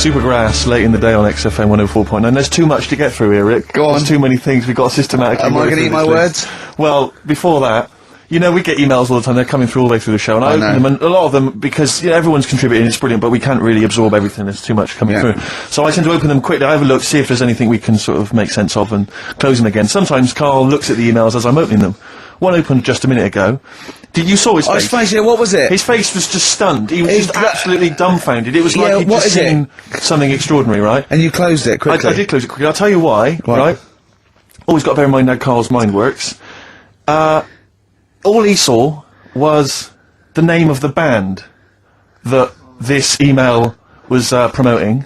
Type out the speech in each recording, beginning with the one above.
Supergrass late in the day on XFM 104.9. There's too much to get through here, Rick. Go on. There's too many things we've got systematically. Am I going to eat my words? Well, before that, you know, we get emails all the time. They're coming through all the way through the show, and I open them, and a lot of them, because everyone's contributing, it's brilliant, but we can't really absorb everything. There's too much coming through. So I tend to open them quickly. I have a look, see if there's anything we can sort of make sense of, and close them again. Sometimes Karl looks at the emails as I'm opening them. One opened just a minute ago. You saw his face? His face, yeah, what was it? His face was just stunned. He was just absolutely dumbfounded. It was like he'd just seen something extraordinary, right? And you closed it quickly? I did close it quickly. I'll tell you why, right? Always got to bear in mind how Karl's mind works. All he saw was the name of the band that this email was promoting.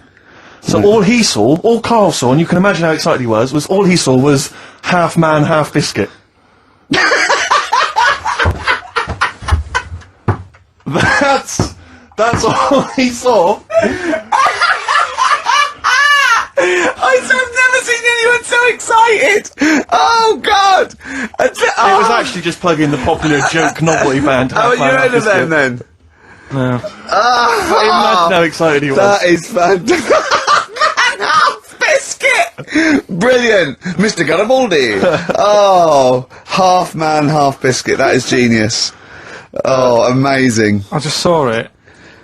So all he saw, all Karl saw, and you can imagine how excited he was all he saw was Half Man, Half Biscuit. That's all he saw. I've never seen anyone so excited! Oh, God! It was actually just plugging the popular joke novelty band. Oh, you heard of them, then? No. Imagine how excited he was. That is fantastic. Half Biscuit! Brilliant! Mr. Garibaldi! Oh, Half Man, Half Biscuit. That is genius. Oh, amazing. I just saw it,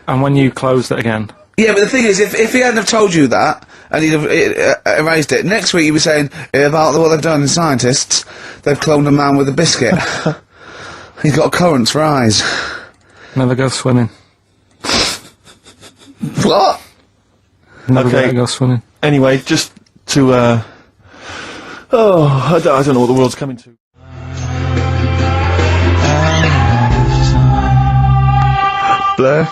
and when you closed it again... Yeah, but the thing is, if he hadn't have told you that, and he'd have erased it, next week he'd be saying about what they've done in Scientists, they've cloned a man with a biscuit. He's got currants for eyes. Never go swimming. What? Never go swimming. Anyway, just to, I don't know what the world's coming to. Blair?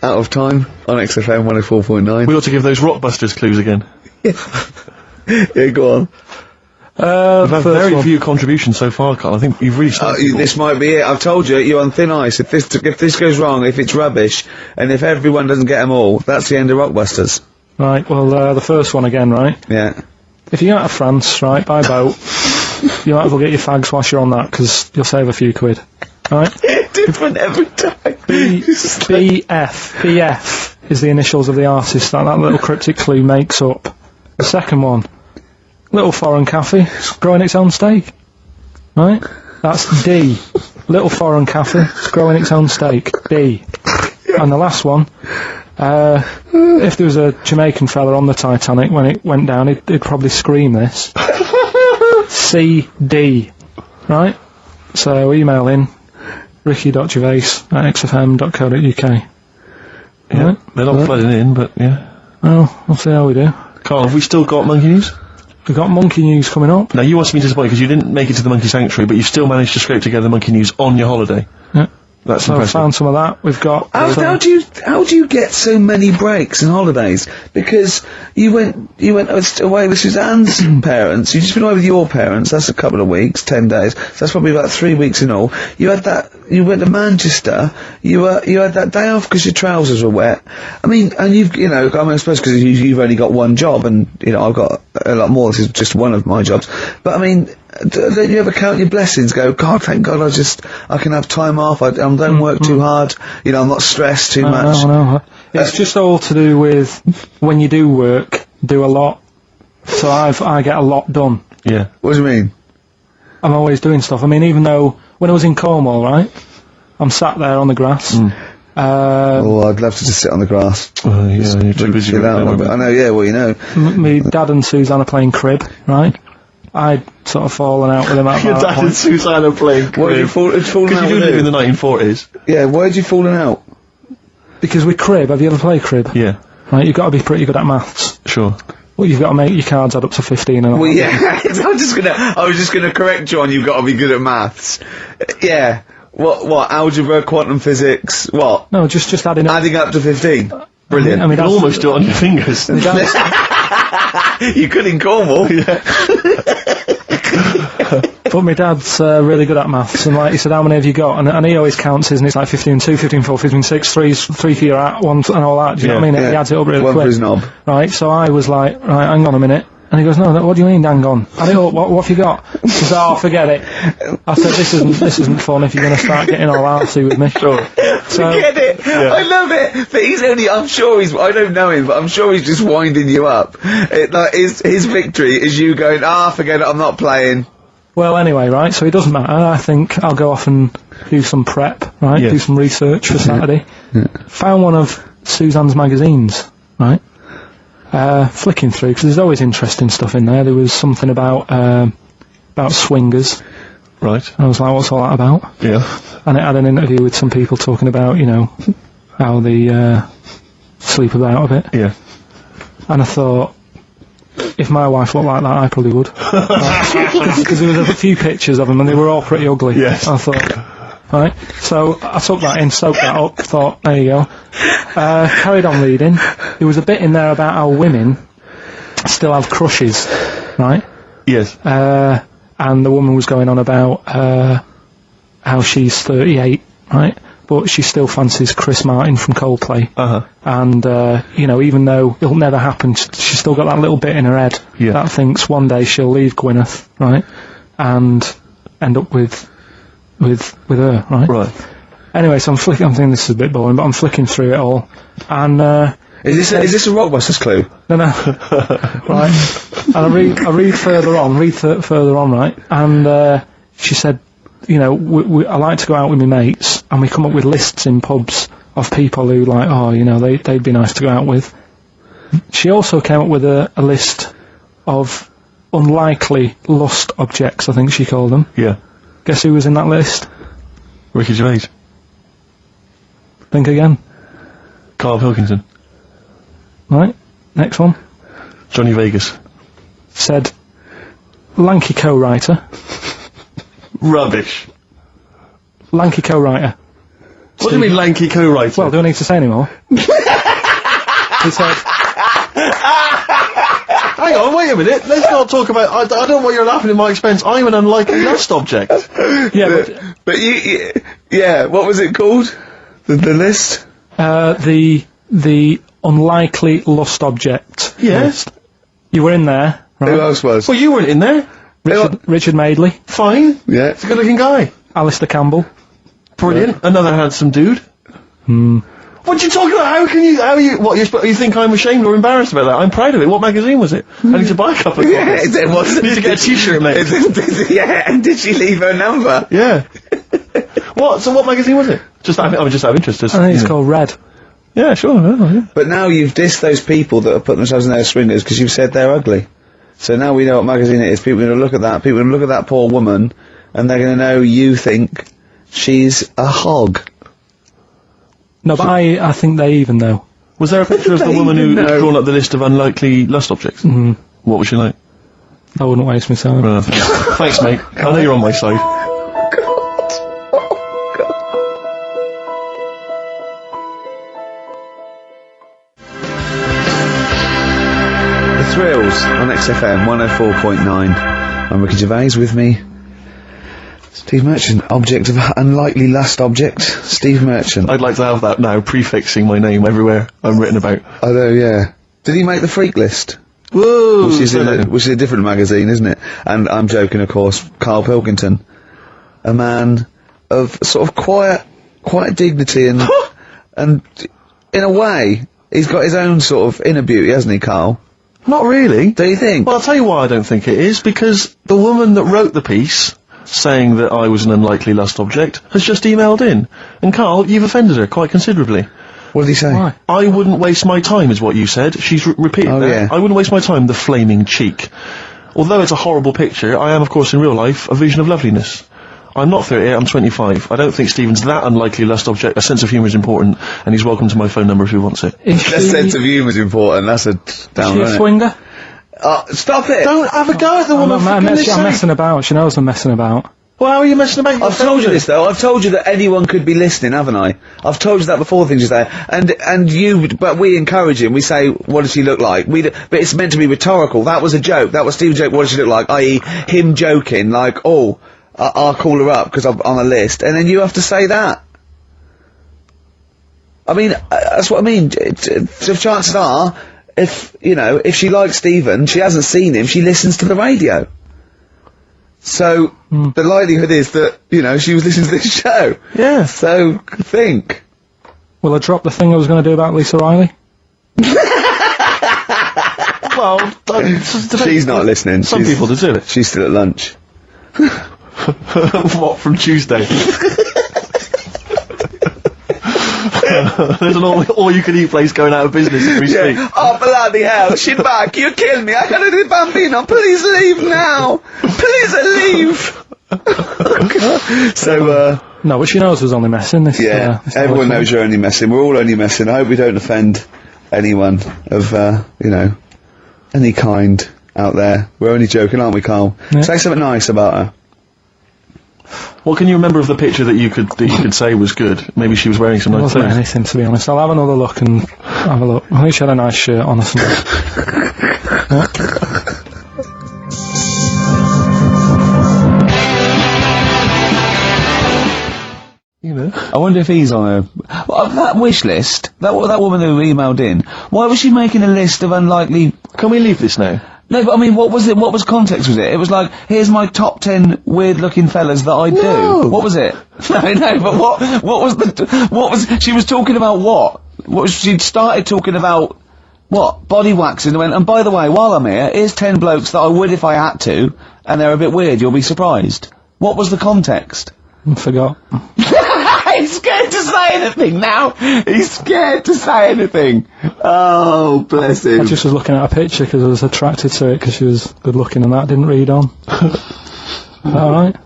Out of Time on XFM 104.9. We ought to give those Rockbusters clues again. Yeah, go on. We've had very few contributions so far, Karl. I think you've really started. This might be it. I've told you, you're on thin ice. If this goes wrong, if it's rubbish, and if everyone doesn't get them all, that's the end of Rockbusters. Right, well, the first one again, right? Yeah. If you go out of France, right, by boat, you might as well get your fags whilst you're on that, because you'll save a few quid. Right? Different every time. BF is the initials of the artist that little cryptic clue makes up. The second one, Little Foreign Cafe, growing its own steak. Right? That's D. Little Foreign Cafe, growing its own steak. D. And the last one, if there was a Jamaican fella on the Titanic when it went down, he'd probably scream this. CD. Right? So email in ricky.gervais@xfm.co.uk. Yeah, right? They're not flooding in, but yeah. Well, we'll see how we do. Karl, have we still got monkey news? We've got monkey news coming up. Now, you must be disappointed because you didn't make it to the monkey sanctuary, but you still managed to scrape together monkey news on your holiday. Yeah. That's so impressive. I found some of that. We've got... How do you get so many breaks and holidays? Because you went away with Suzanne's parents. You've just been away with your parents. That's a couple of weeks, 10 days. So that's probably about 3 weeks in all. You had that. You went to Manchester. You had that day off because your trousers were wet. I mean, and I suppose because you've only got one job, and I've got a lot more. This is just one of my jobs. But I mean, don't you ever count your blessings? Go, God, thank God, I can have time off. I don't work too hard. I'm not stressed too much. No. It's just all to do with when you do work, do a lot. So I get a lot done. Yeah. What do you mean? I'm always doing stuff. I mean, even though when I was in Cornwall, right, I'm sat there on the grass. I'd love to just sit on the grass. Yeah, you're too busy. I know, yeah, well, My dad and Suzanne are playing crib, right? I'd sort of fallen out with him at Your that dad point. and Suzanne are playing crib. What did you fallen out Because you with live in the 1940s. Yeah, why did you fallen out? Because with crib, have you ever played crib? Yeah. Right, you've got to be pretty good at maths. Sure. Well, you've got to make your cards add up to 15 and all. Well, yeah, I was just gonna correct you on you've got to be good at maths. Yeah. What, algebra, quantum physics, what? No, just adding up. Adding up to 15. Brilliant. I mean, You can almost do it on your fingers. You could in Cornwall. Yeah. But my dad's really good at maths, and like he said, how many have you got? And he always counts his, and it's like 15 2, 15 4, 15 6, 3 for your hat, 1 and all that. Do you know what I mean? Yeah. He adds it up really One quick. for his knob. Right, so I was like, right, hang on a minute. And he goes, no, what do you mean, hang on? Add it up, what have you got? He says, oh, forget it. I said, this isn't fun if you're going to start getting all artsy with me. Sure. So Get it? I love it. But I don't know him, but I'm sure he's just winding you up. His victory is you going, forget it, I'm not playing. well, anyway, right. So it doesn't matter. I think I'll go off and do some prep, right? Yeah. Do some research for Saturday. Found one of Suzanne's magazines, right? Flicking through, because there's always interesting stuff in there. There was something about swingers. Right. I was like, what's all that about? Yeah. And it had an interview with some people talking about, how they sleep about a bit. Yeah. And I thought, if my wife looked like that, I probably would. Because there was a few pictures of them, and they were all pretty ugly. Yes. I thought, right. So I took that in, soaked that up, thought, there you go. Carried on reading. There was a bit in there about how women still have crushes, right? Yes. And the woman was going on about how she's 38, right? But she still fancies Chris Martin from Coldplay. And, even though it'll never happen, she's still got that little bit in her head that thinks one day she'll leave Gwyneth, right? And end up with her, right? Right. Anyway, so I'm thinking this is a bit boring, but I'm flicking through it all. And, Is this a Rockbusters clue? no, right. And I read further on, right? And she said, I like to go out with my mates, and we come up with lists in pubs of people who they'd be nice to go out with. She also came up with a list of unlikely lust objects, I think she called them. Yeah. Guess who was in that list? Ricky Gervais. Think again. Karl Pilkington. Right, next one. Johnny Vegas. Said, lanky co-writer. Rubbish. Lanky co-writer. What do you mean lanky co-writer? Well, do I need to say any more? He said, hang on, wait a minute. Let's not talk about... I don't know why you're laughing at my expense. I'm an unlikely lust object. yeah, But what was it called? The list? the unlikely lust object. Yes. You were in there, right? Who else was? Well, you weren't in there. Richard Madeley, Fine. Yeah. He's a good-looking guy. Alistair Campbell. Brilliant. Another handsome dude. What are you talking about? You think I'm ashamed or embarrassed about that? I'm proud of it. What magazine was it? I need to buy a couple of copies. It was. I need to get a t-shirt made. And did she leave her number? Yeah. What? So what magazine was it? I'm just out of interest. I think it's called Red. Yeah, sure. Yeah. But now you've dissed those people that have put themselves in their swingers because you've said they're ugly. So now we know what magazine it is. People are going to look at that. People are going to look at that poor woman, and they're going to know you think she's a hog. No, but I think they even know. Was there a picture of the woman who had drawn up the list of unlikely lust objects? Mm-hmm. What was she like? I wouldn't waste my time. Thanks, mate. I know you're on my side. Thrills on XFM 104.9. I'm Ricky Gervais, with me Steve Merchant, object of unlikely lust object, Steve Merchant. I'd like to have that now, prefixing my name everywhere I'm written about. I know, yeah. Did he make the freak list? Whoa! Which is a different magazine, isn't it? And I'm joking, of course, Karl Pilkington. A man of sort of quiet dignity and and in a way, he's got his own sort of inner beauty, hasn't he, Karl? Not really. Do you think? Well, I'll tell you why I don't think it is, because the woman that wrote the piece, saying that I was an unlikely lust object, has just emailed in. And Karl, you've offended her quite considerably. What did he say? Why? I wouldn't waste my time, is what you said. She's repeated that. Yeah. I wouldn't waste my time, the flaming cheek. Although it's a horrible picture, I am, of course, in real life, a vision of loveliness. I'm not 38, I'm 25. I don't think Stephen's that unlikely lust object. A sense of humour is important, and he's welcome to my phone number if he wants it. Is That sense of humour is important. That's a she downright. a swinger? Stop it! Don't have a go at the woman, for goodness I'm sake. messing about. She knows I'm messing about. Well, how are you messing about? I've told you this though. I've told you that anyone could be listening, haven't I? I've told you that before. Things you say, but we encourage him. We say, "What does she look like?" But it's meant to be rhetorical. That was a joke. That was Steve's joke. What does she look like? I.e., him joking, like, "Oh, I'll call her up because I'm on a list," and then you have to say that. I mean, that's what I mean. So chances are, if she likes Stephen, she hasn't seen him. She listens to the radio. So, the likelihood is that, she was listening to this show. Yeah. So, think. Will I drop the thing I was going to do about Lisa Riley? Well, She's not listening. Some people do it. She's still at lunch. What, from Tuesday? There's an all-you-can-eat place going out of business as we speak. Oh, bloody hell. She's back. You killed me. I gotta do Bambino. Please leave now. Please leave. So, No, but she knows who's only messing. This, this everyone knows you're only messing. We're all only messing. I hope we don't offend anyone of, any kind out there. We're only joking, aren't we, Carl? Yeah. Say something nice about her. What can you remember of the picture that you could say was good? Maybe she was wearing some It nice wasn't clothes. anything, to be honest. I'll have another look and have a look. I think she had a nice shirt on or something. Yeah. You know. I wonder if he's on a... Well, that wish list, that woman who emailed in, why was she making a list of unlikely... Can we leave this now? No, but I mean, what was it? What was context was it? It was like, here's my top 10 weird-looking fellas that I do. No. What was it? No, but what was... She was talking about what? She'd started talking about... What? Body waxing, and went, and by the way, while I'm here, here's 10 blokes that I would if I had to, and they're a bit weird, you'll be surprised. What was the context? I forgot. He's scared to say anything now! He's scared to say anything! Oh, bless him. I just was looking at a picture because I was attracted to it because she was good looking and that. Didn't read on. Alright?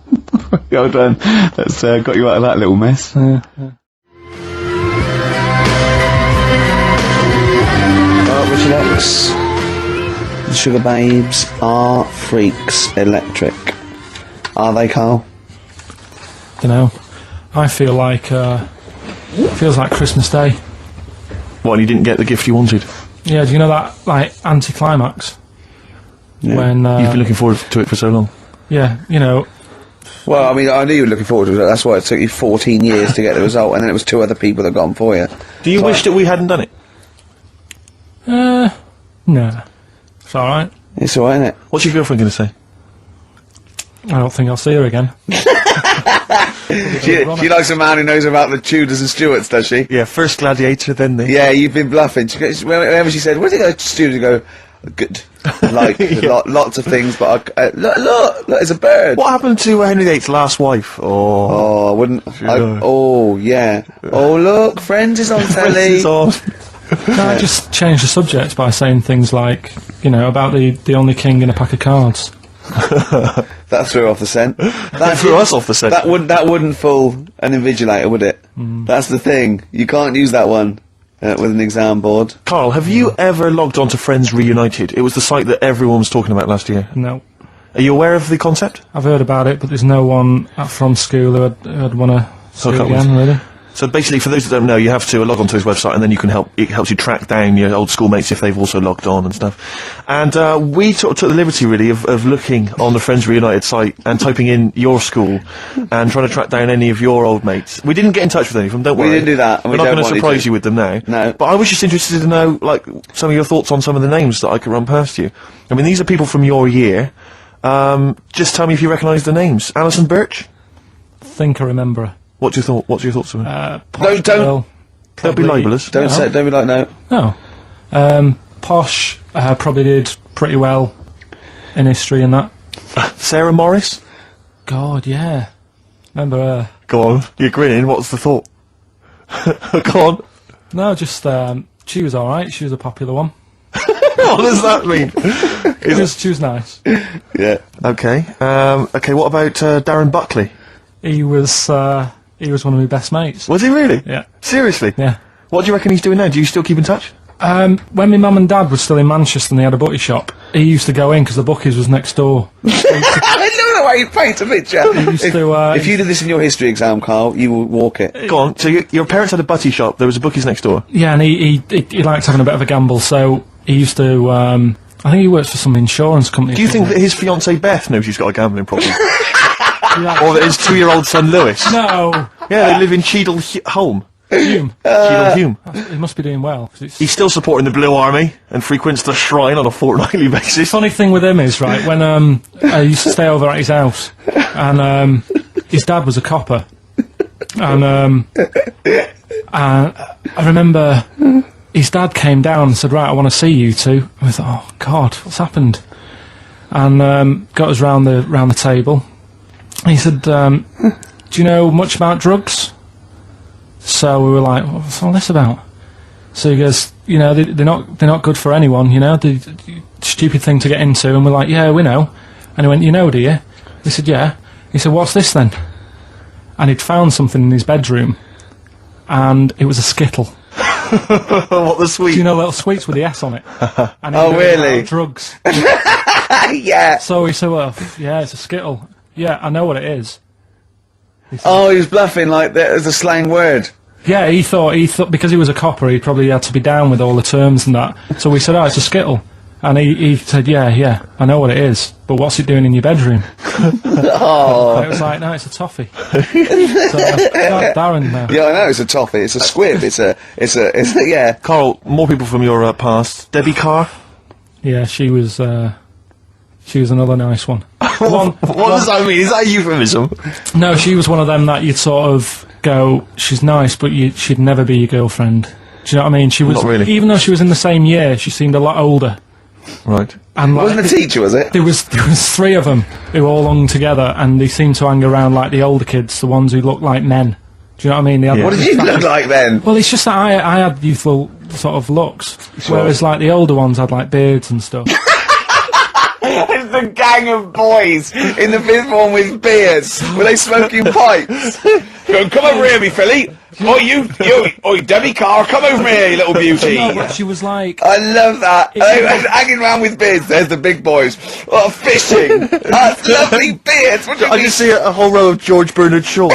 Well done. That's got you out of that little mess. Yeah. Richard X. The Sugar Babes are freaks electric. Are they, Carl? Dunno. I feel like, feels like Christmas Day. What, and you didn't get the gift you wanted? Yeah, do you know that, like, anticlimax? Yeah. When, You've been looking forward to it for so long. yeah, you know, Well, I mean, I knew you were looking forward to it. That's why it took you 14 years to get the result, and then it was 2 other people that got them for you. Do you wish that we hadn't done it? no. It's alright. It's alright, isn't it? What's your girlfriend going to say? I don't think I'll see her again. She likes a man who knows about the Tudors and Stuarts, does she? Yeah, first Gladiator, then the... Yeah, you've been bluffing. Whenever she said, where did you go to Stuarts? You go, good. Like, lots of things, but look, it's a bird. What happened to Henry VIII's last wife? Oh, I wouldn't... Yeah. Oh, yeah. Oh, look, Friends is on telly. Friends is on. Can I just change the subject by saying things like, you know, about the only king in a pack of cards? That threw off the scent. That threw us off the scent. That wouldn't fool an invigilator, would it? That's the thing. You can't use that one with an exam board. Carl, have you ever logged on to Friends Reunited? It was the site that everyone was talking about last year. No. Are you aware of the concept? I've heard about it, but there's no one from school who'd want to see Hook it up with. again, really. So basically, for those that don't know, you have to log onto his website, and then you can it helps you track down your old schoolmates if they've also logged on and stuff. And we took the liberty, really, of looking on the Friends Reunited site and typing in your school and trying to track down any of your old mates. We didn't get in touch with any of them, don't We worry. didn't do that, and We're we not don't going to want surprise to. you with them now. No. But I was just interested to know, like, some of your thoughts on some of the names that I could run past you. I mean, these are people from your year. Just tell me if you recognise the names. Alison Birch? Think I remember her. What's your thoughts of her? Posh Don't- girl, Don't be probably- libellous. Don't be like, no. No. Posh probably did pretty well in history and that. Sarah Morris? God, yeah. Remember her? Go on, you're grinning, what's the thought? Go on. No, just, she was alright. She was a popular one. What does that mean? She was nice. Yeah. Okay, okay, what about Darren Buckley? He was one of my best mates. Was he really? Yeah. Seriously? Yeah. What do you reckon he's doing now? Do you still keep in touch? When my mum and dad were still in Manchester and they had a butty shop, he used to go in because the bookies was next door. I know the way you paint a picture. used to, If you did this in your history exam, Carl, you will walk it. Go on, so your parents had a butty shop, there was a bookies next door. Yeah, and he liked having a bit of a gamble, so he used to, I think he works for some insurance company. Do you think that his fiancée Beth knows he's got a gambling problem? Yeah. Or that his 2-year-old son Lewis? No! Yeah, they live in Cheadle Home. Hume. Cheadle Hume. He must be doing well. 'Cause it's He's still supporting the Blue Army and frequents the shrine on a fortnightly basis. funny thing with him is, right, when I used to stay over at his house, and his dad was a copper, And I remember his dad came down and said, right, I want to see you two. And we thought, oh God, what's happened? And got us round the table. He said, do you know much about drugs? So we were like, what's all this about? So he goes, you know, they're not good for anyone, you know, the stupid thing to get into. And we're like, yeah, we know. And he went, you know, do you? He said, yeah. He said, what's this then? And he'd found something in his bedroom, and it was a Skittle. What, the sweet? Do you know little sweets with the S on it? And Oh, really? Drugs. Yeah. So he said, well, yeah, it's a Skittle. Yeah, I know what it is. Oh, he was bluffing like that as a slang word. Yeah, he thought because he was a copper, he probably had to be down with all the terms and that. So we said, oh, it's a Skittle. And he said, yeah, I know what it is, but what's it doing in your bedroom? Oh. And it was like, no, it's a toffee. So, Darren now. Yeah, I know, it's a toffee, it's a squib, it's a, yeah. Carl, more people from your past. Debbie Carr? Yeah, she was another nice one. What does that mean? Is that a euphemism? No, she was one of them that you'd sort of go, she's nice, but she'd never be your girlfriend. Do you know what I mean? She was, Not really. even though she was in the same year, she seemed a lot older. Right. And It like, wasn't a teacher, was it? there was three of them who all hung together, and they seemed to hang around like the older kids, the ones who looked like men. Do you know what I mean? They had, Yeah. What did you look like then? Well, it's just that I had youthful sort of looks, whereas like the older ones had like beards and stuff. It's the gang of boys in the fifth form with beards. Were they smoking pipes? Come over here, me filly. Oi, Debbie Carr, come over here, you little beauty. No, but she was like, I love that. They were hanging around with beards. There's the big boys. Oh, fishing. That's lovely beards. What do you I mean? just see a whole row of George Bernard Shaws.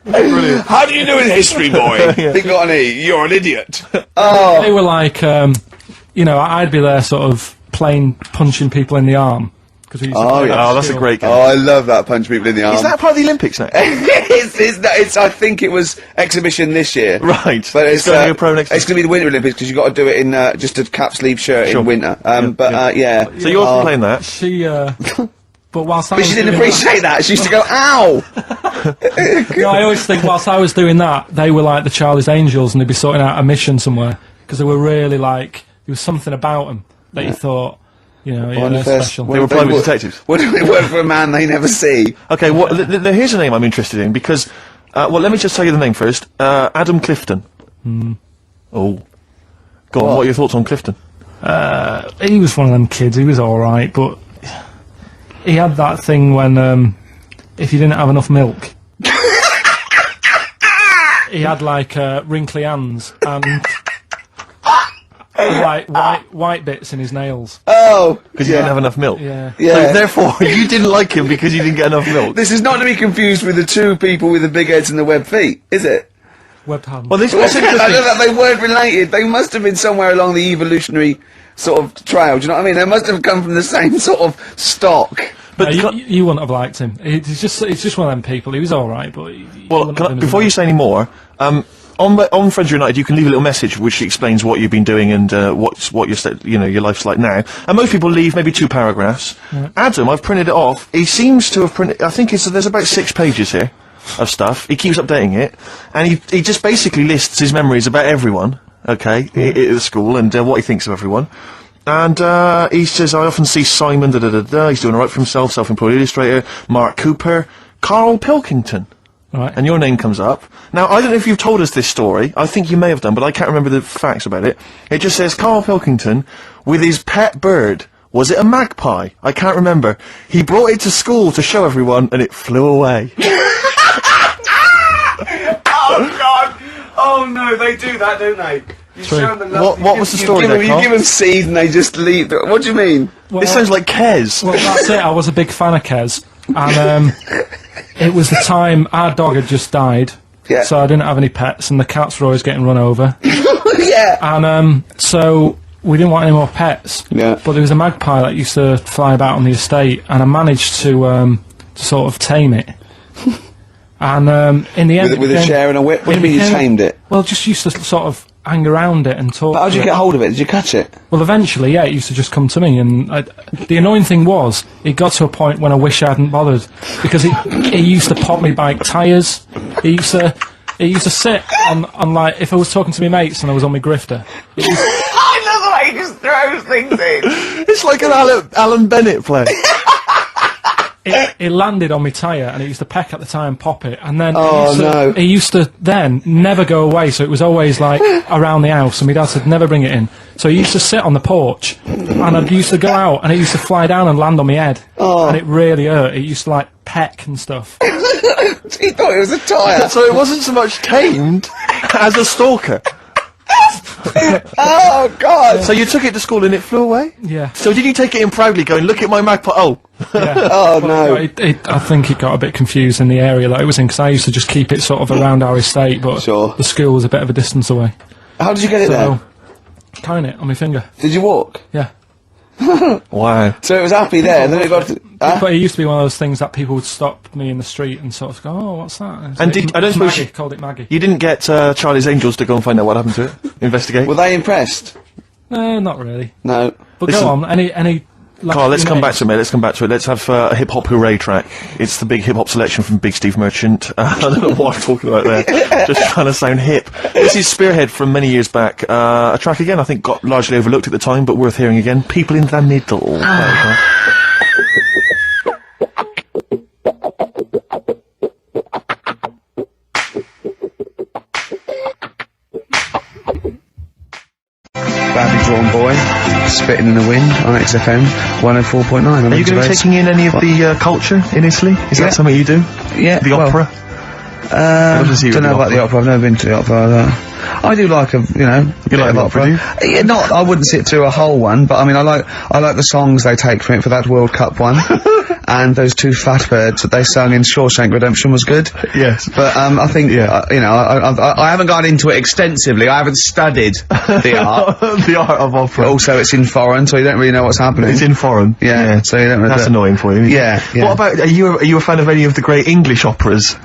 Brilliant. How do you do in history, boy? Think on E. You're an idiot. Oh. they were like, you know, I'd be there sort of punching people in the arm. Cause we used to play that Oh, that's a skill. great game. Oh, I love that. Punch people in the arm. Is that part of the Olympics now? it's I think it was exhibition this year. Right. But it's going to be a pro next It's going to be the Winter Olympics because you've got to do it in just a cap sleeve shirt Sure. in winter. Yeah. So you're Oh. playing that? She, but whilst I But was she didn't doing appreciate that. She used to go, ow! that, you know, I always think whilst I was doing that, they were like the Charlie's Angels, and they'd be sorting out a mission somewhere because they were really like there was something about them that you thought, you know, yeah, they're special. They were private detectives. What do they work for a man they never see? Okay, well, here's a name I'm interested in, because, well, let me just tell you the name first. Adam Clifton. Oh. Go on, what are your thoughts on Clifton? He was one of them kids. He was all right, but he had that thing when if you didn't have enough milk, he had like wrinkly hands and like white bits in his nails. Oh! Because you didn't have enough milk. Yeah. Yeah. So therefore, you didn't like him because you didn't get enough milk. This is not to be confused with the two people with the big heads and the web feet, is it? Webbed hands. Well, this I was know interesting. that they weren't related. They must have been somewhere along the evolutionary sort of trail. Do you know what I mean? They must have come from the same sort of stock. But No, you wouldn't have liked him. It's just one of them people. He was all right, but well, before you say any more, on Friends United, you can leave a little message which explains what you've been doing and what your life's like now. And most people leave maybe 2 paragraphs. Adam, I've printed it off. He seems to have printed. I think there's about 6 pages here of stuff. He keeps updating it, and he just basically lists his memories about everyone. Okay, at the school and what he thinks of everyone. And he says, I often see Simon, he's doing all right for himself, self-employed illustrator, Mark Cooper, Karl Pilkington. Right. And your name comes up. Now, I don't know if you've told us this story. I think you may have done, but I can't remember the facts about it. It just says, Karl Pilkington, with his pet bird. Was it a magpie? I can't remember. He brought it to school to show everyone, and it flew away. Oh God! Oh no, they do that, don't they? You True. show them the love. What was the story there, You Carl? give them seed and they just leave. What do you mean? Well, This sounds like Kez. Well, that's it. I was a big fan of Kez, and it was the time our dog had just died. Yeah. So I didn't have any pets, and the cats were always getting run over. Yeah. And so we didn't want any more pets. Yeah. But there was a magpie that used to fly about on the estate, and I managed to sort of tame it. And in the end, With a chair and a whip. What do you mean you tamed it? Well, just used to sort of hang around it and talk. But how did to you it. get hold of it? Did you catch it? Well, eventually, yeah, it used to just come to me, and the annoying thing was, it got to a point when I wish I hadn't bothered, because it used to pop me bike tyres. It used to sit on like, if I was talking to my mates and I was on my grifter. I love the way he just throws things in. It's like an Alan Bennett play. It landed on my tyre, and it used to peck at the tyre and pop it, and then no. it used to then never go away, so it was always like around the house, and my dad said never bring it in. So he used to sit on the porch, and I used to go out, and it used to fly down and land on my head, and it really hurt. It used to like peck and stuff. He thought it was a tyre. So it wasn't so much tamed as a stalker. Oh, God. So you took it to school and it flew away? Yeah. So did you take it in proudly going, look at my magpie? Oh. Yeah. Oh, But no. I think it got a bit confused in the area that it was in, because I used to just keep it sort of around our estate, but Sure. the school was a bit of a distance away. How did you get it there? So, tying it on my finger. Did you walk? Yeah. Wow. So it was happy there, and then it got to... But it used to be one of those things that people would stop me in the street and sort of go, oh, what's that? And I don't suppose Maggie, called it Maggie. You didn't get Charlie's Angels to go and find out what happened to it? Investigate? Were they impressed? Not really. No. But Listen. go on, any... Like, Carl, let's come back names? to it, mate. Let's come back to it. Let's have a hip-hop hooray track. It's the big hip-hop selection from Big Steve Merchant. I don't know what I'm talking about there. Just trying to sound hip. This is Spearhead from many years back. A track, again, I think got largely overlooked at the time, but worth hearing again. People in the Middle. Badly drawn boy, spitting in the wind on XFM 104.9. Are you going to be taking in any of the culture in Italy? Is that something you do? Yeah. The opera? Don't know about the opera. I've never been to the opera. I do like a, bit like of the opera, do you? Yeah, not. I wouldn't sit through a whole one, but I mean, I like the songs they take from it for that World Cup one, and those two fat birds that they sung in Shawshank Redemption was good. Yes. But I think I haven't gone into it extensively. I haven't studied the art. The art of opera. Also, it's in foreign, so you don't really know what's happening. It's in foreign. Yeah. So you don't really. That's annoying for you. Yeah. What about, are you a fan of any of the great English operas?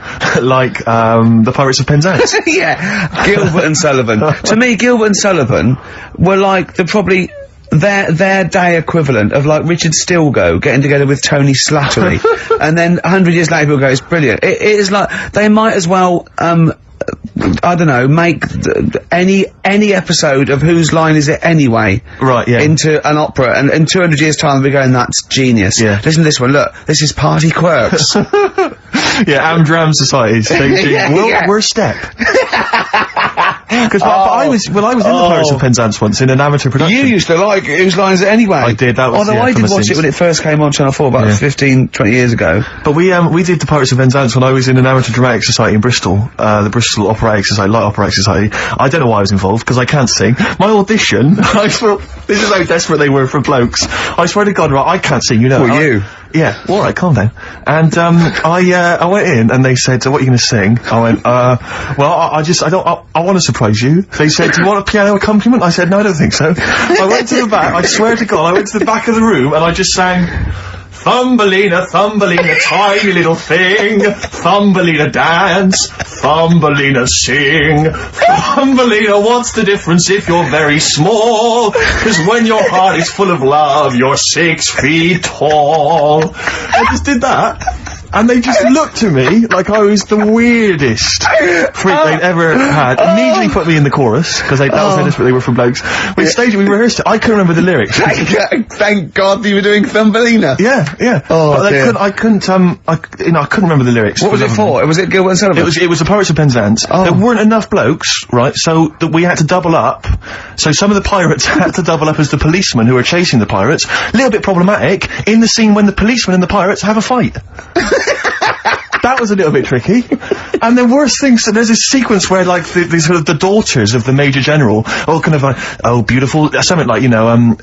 Like, the Pirates of Penzance? Yeah, Gilbert and Sullivan. To me, Gilbert and Sullivan were like their day equivalent of like Richard Stilgoe getting together with Tony Slattery, and then 100 years later people go, it's brilliant. It is like, they might as well, I don't know, make any episode of Whose Line Is It Anyway? Right, yeah. Into an opera, and in 200 years' time they'll be going, that's genius. Yeah. Listen to this one, look, this is Party Quirks. Yeah, Amdram Societies. We're step. Because I was in the Pirates of Penzance once in an amateur production. You used to like Whose Line Is It Anyway? I did, that was Although I did watch it when it first came on Channel 4 about 15, 20 years ago. But we did the Pirates of Penzance when I was in an amateur dramatic society in Bristol, the Bristol Operatic Society, Light Operatic Society. I don't know why I was involved, because I can't sing. My audition, I thought, this is how desperate they were for blokes. I swear to God, right, I can't sing, You? Yeah, alright, calm down. And, I went in and they said, what are you gonna sing? I went, well, I want to surprise you. They said, do you want a piano accompaniment? I said, no, I don't think so. I went to the back, I swear to God, I went to the back of the room and I just sang, Thumbelina, Thumbelina, tiny little thing, Thumbelina dance, Thumbelina sing, Thumbelina, what's the difference if you're very small? 'Cause when your heart is full of love, you're 6 feet tall. I just did that. And they just looked at me like I was the weirdest freak they'd ever had. Immediately put me in the chorus, because that was how desperate they were for blokes. We staged it, we rehearsed it. I couldn't remember the lyrics. Thank God you were doing Thumbelina. Yeah, yeah. Oh, but dear. I couldn't remember the lyrics. What was it for? Was it Gilbert and Sullivan? It was the Pirates of Penzance. Oh. There weren't enough blokes, right, so that we had to double up. So some of the pirates had to double up as the policemen who were chasing the pirates. A little bit problematic in the scene when the policemen and the pirates have a fight. That was a little bit tricky. And the worst thing, so there's this sequence where, like, the sort of the daughters of the Major General all kind of like, oh, beautiful, something like,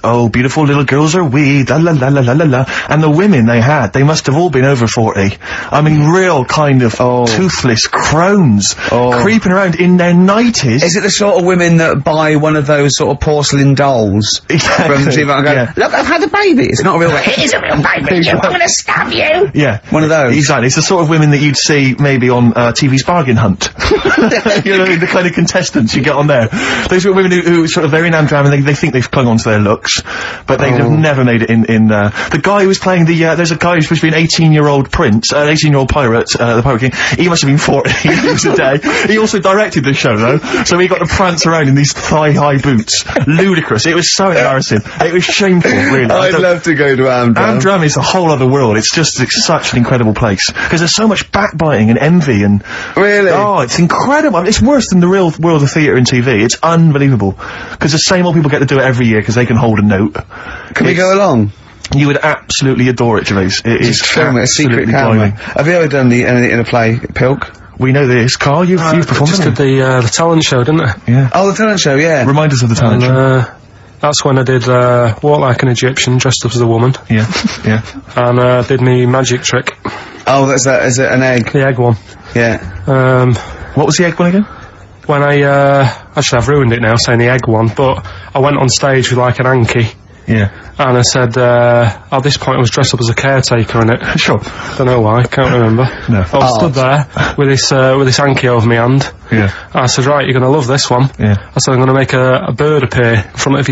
oh, beautiful little girls are we, la la la la la la la. And the women they must have all been over 40. I mean, real kind of toothless crones creeping around in their 90s. Is it the sort of women that buy one of those sort of porcelain dolls from the TV and go, look, I've had a baby. It's not a real baby. It is a real baby. I'm going to stab you. Yeah. One of those. Exactly. It's the sort of women something that you'd see maybe on TV's Bargain Hunt. You know, the kind of contestants you get on there. Those are women who sort of, they're in Amdram and they think they've clung on to their looks, but they have never made it in the guy who was playing there's a guy who's supposed to be an 18-year-old prince, an 18-year-old pirate, the Pirate King. He must have been 40 years a day. He also directed the show, though, so he got to prance around in these thigh-high boots. Ludicrous. It was so embarrassing. It was shameful, really. I'd love to go to Amdram. Amdram is a whole other world. It's such an incredible place. Because there's so much backbiting and envy and... Really? Oh, it's incredible. I mean, it's worse than the real world of theatre and TV. It's unbelievable. Because the same old people get to do it every year because they can hold a note. Can we go along? You would absolutely adore it, Gervais. It is Film it, a secret camera. blinding. Have you ever done anything in a play, Pilk? We know this. Carl, you've performed Just it. did the talent show, didn't I? Yeah. Oh, the talent show, yeah. Remind us of the talent show. And that's when I did Walk Like an Egyptian, dressed up as a woman. Yeah, yeah. And did me magic trick. Oh, is it an egg? The egg one. Yeah. What was the egg one again? When I actually I've ruined it now saying the egg one, but I went on stage with like an hanky. Yeah. And I said, at this point I was dressed up as a caretaker in it. Sure. Don't know why, can't remember. No. I was stood there with this hanky over my hand. Yeah. I said, right, you're gonna love this one. Yeah. I said, I'm gonna make a bird appear in front of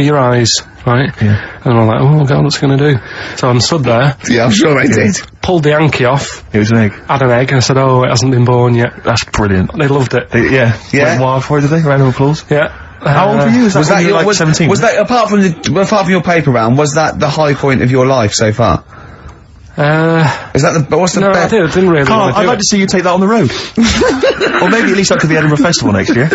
your eyes, right? Yeah. And I'm like, oh god, what's it gonna do? So I'm stood there. Yeah, I'm sure I did. Pulled the hanky off. It was an egg. Had an egg, and I said, oh, it hasn't been born yet. That's brilliant. They loved it. Yeah. Yeah. Went wild for it, did they? Round of applause. Yeah. How old were you? Was that when you were like 17? Was that, apart from your paper round, was that the high point of your life so far? Is that what's the No, best? I didn't really Carl, want to I'd do like it. to see you take that on the road. Or maybe at least up to the Edinburgh Festival next year.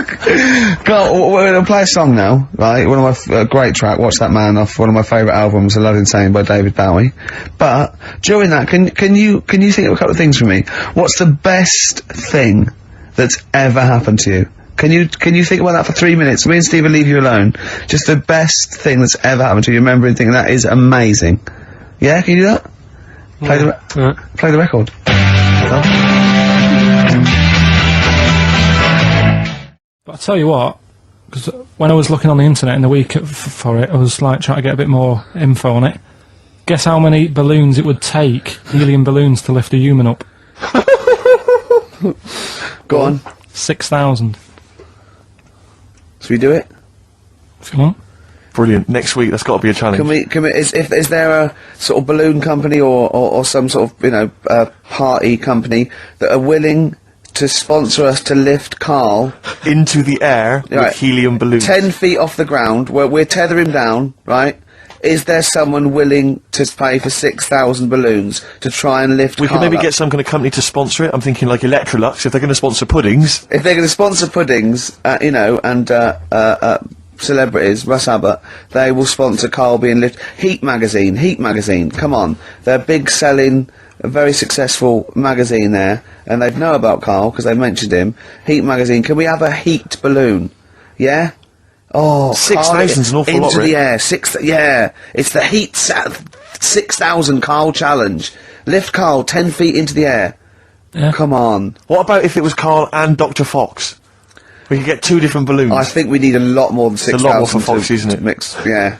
Carl, we're going to play a song now, right? One of my, great track, Watch That Man, off one of my favourite albums, A Love Insane by David Bowie. But, during that, can you think of a couple of things for me? What's the best thing that's ever happened to you? Can you think about that for 3 minutes? Me and Steve will leave you alone. Just the best thing that's ever happened to you. Remember and think that is amazing. Yeah, can you do that? Play the record. But I tell you what, because when I was looking on the internet in the week for it, I was like trying to get a bit more info on it. Guess how many balloons it would take, helium balloons, to lift a human up? Go on. 6,000. Should we do it? If you want. Brilliant. Next week, that's got to be a challenge. Is there a sort of balloon company or some sort of, party company that are willing to sponsor us to lift Karl Into the air with helium balloons. 10 feet off the ground, where we're tether him down, right? Is there someone willing to pay for 6,000 balloons to try and lift We Karl could maybe up? get some kind of company to sponsor it. I'm thinking like Electrolux, if they're going to sponsor puddings. If they're going to sponsor puddings, and celebrities, Russ Abbott, they will sponsor Karl being lifted. Heat magazine, come on. They're a big selling, a very successful magazine there, and they know about Karl because they've mentioned him. Heat magazine, can we have a heat balloon? Yeah? Oh, 6,000's an awful lot, into the Rick. air. Yeah, it's the heat 6,000 Karl challenge. Lift Karl 10 feet into the air. Yeah. Come on. What about if it was Karl and Dr. Fox? We could get 2 different balloons. I think we need a lot more than 6,000. a lot more for Fox, isn't it? to mix, yeah.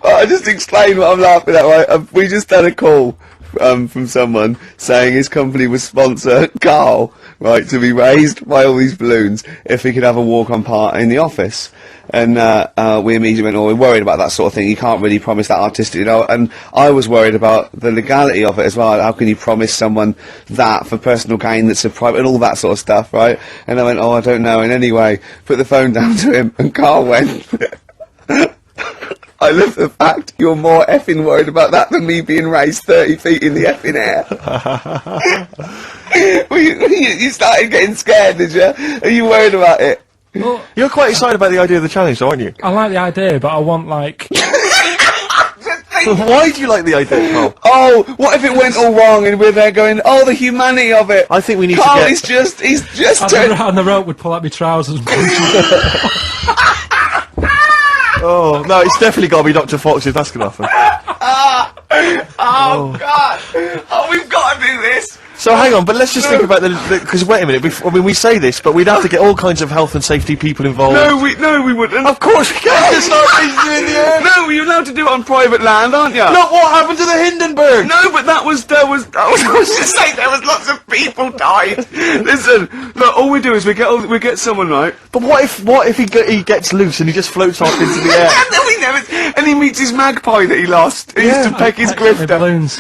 I just explained what I'm laughing at, right? We just had a call from someone saying his company would sponsor Karl, right, to be raised by all these balloons if he could have a walk-on part in the office. And we immediately went, oh, we're worried about that sort of thing. You can't really promise that artistic, you know. And I was worried about the legality of it as well. How can you promise someone that for personal gain that's a private, and all that sort of stuff, right? And I went, oh, I don't know. And anyway, put the phone down to him, and Karl went, I love the fact you're more effing worried about that than me being raised 30 feet in the effing air. You started getting scared, did you? Are you worried about it? Well, You're quite excited about the idea of the challenge, though, aren't you? I like the idea, but I want, like... Why do you like the idea, Karl? Oh, what if it went all wrong and we're there going, oh, the humanity of it? I think we need Karl, to get... he's just turned... And the rope would pull out my trousers and punch you. Oh, no, it's definitely got to be Dr. Fox if that's going to happen. Oh, God! Oh, we've got to do this! So hang on, but let's just think about because wait a minute. We say this, but we'd have to get all kinds of health and safety people involved. No, we wouldn't. Of course we can't just start raising you in the air. No, you're allowed to do it on private land, aren't you? Look what happened to the Hindenburg. No, but I was just saying there was lots of people died. Listen, look, all we do is we get someone, right? But what if he gets loose and he just floats off into the air? And then we never, and he meets his magpie that he lost. He used to peck his grifter. Balloons.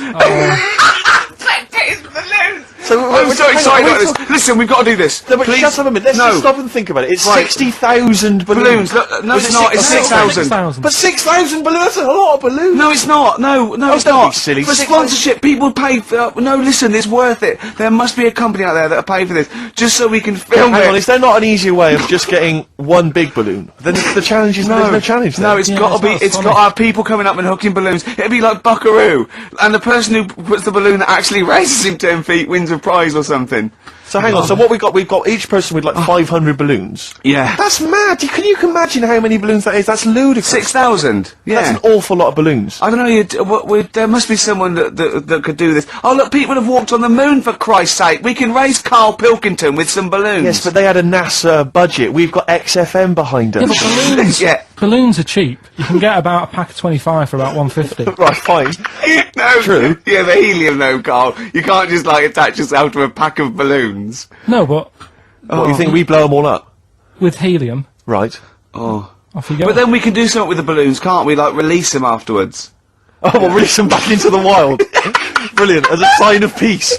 Peck his balloons. So I'm so excited about this. Listen, we've got to do this. No, but Please. just a minute. Let's just stop and think about it. It's Right. 60,000 Balloons. balloons. Look, no, it's not. It's 6,000. But 6,000 balloons. That's a lot of balloons. No, it's not. No, it's don't be not. silly. For 6,000 sponsorship, people pay for. No, listen, it's worth it. There must be a company out there that'll pay for this, just so we can film Hang on, it. is there not an easier way of just getting one big balloon? Then the challenge is there's no challenge. No, then. it's Yeah, got to be. that's It's funny. got to have people coming up and hooking balloons. It'd be like Buckaroo, and the person who puts the balloon that actually raises him 10 feet wins a prize or something. So hang on. So what we've got each person with like 500 balloons. Yeah. That's mad. Can you imagine how many balloons that is? That's ludicrous. 6,000. Yeah. That's an awful lot of balloons. I don't know. There must be someone that could do this. Oh look, people have walked on the moon for Christ's sake. We can raise Karl Pilkington with some balloons. Yes, but they had a NASA budget. We've got XFM behind us. Yeah, but balloons. Yeah. Balloons are cheap. You can get about a pack of 25 for about 150. Right, fine. No, True. Yeah, the helium though, Carl. You can't just like attach yourself to a pack of balloons. No, but What, you think we blow them all up? with helium, Right. Oh. off you go. But then we can do something with the balloons, can't we? Like release them afterwards. Oh, we'll release them back into the wild. Brilliant, as a sign of peace.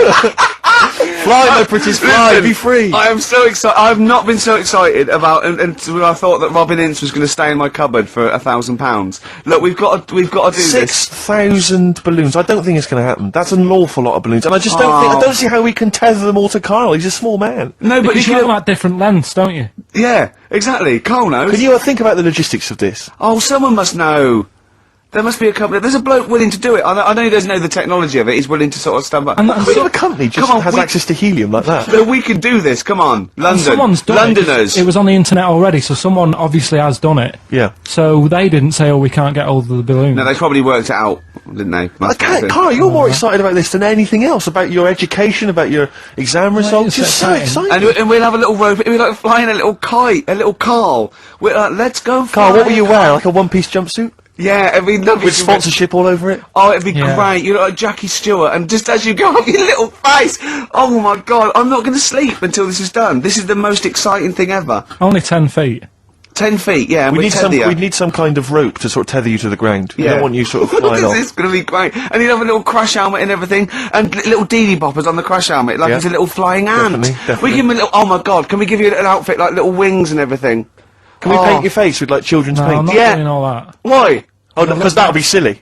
Fly, my pretties, fly, Listen, be free. I am so excited. I've not been so excited about until I thought that Robin Ince was going to stay in my cupboard for £1,000. Look, we've got to do this. 6,000 balloons. I don't think it's going to happen. That's an awful lot of balloons, and I just don't think. I don't see how we can tether them all to Karl. He's a small man. No, but because you have like different lengths, don't you? yeah, exactly. Carl knows. Can you think about the logistics of this? Oh, someone must know. There must be a company. There's a bloke willing to do it. I know he doesn't know the technology of it. He's willing to sort of stand up. And What sort of company just Come on, has we- access to helium like that? But we can do this. Come on, London. Someone's done Londoners. it. It was on the internet already, so someone obviously has done it. Yeah. So they didn't say, oh, we can't get hold of the balloon. No, they probably worked it out, didn't they? Must have been. Karl, you're more excited about this than anything else. About your education, about your exam results. it's You're so exciting. excited. And we'll have a little rope. We're like flying a little kite, a little Carl. We're like, let's go. Karl, what fly. will you wear? Like a one-piece jumpsuit Yeah, it'd be lovely. with sponsorship all over it? Oh, it'd be Yeah. great. You look like Jackie Stewart, and just as you go up your little face, oh my God, I'm not going to sleep until this is done. This is the most exciting thing ever. Only 10 feet. 10 feet, yeah. And We we'd need some. tether you. We need some kind of rope to sort of tether you to the ground. We Yeah. don't want you sort of flying This off. is going to be great. And you'd have a little crash helmet and everything, and little deedie boppers on the crash helmet, like Yeah. it's a little flying ant. Definitely. We give him a little, oh my God, can we give you an outfit like little wings and everything? Can we Oh. paint your face with like children's No, I'm paint? not Yeah. doing all that. Why? Oh, because that would be silly.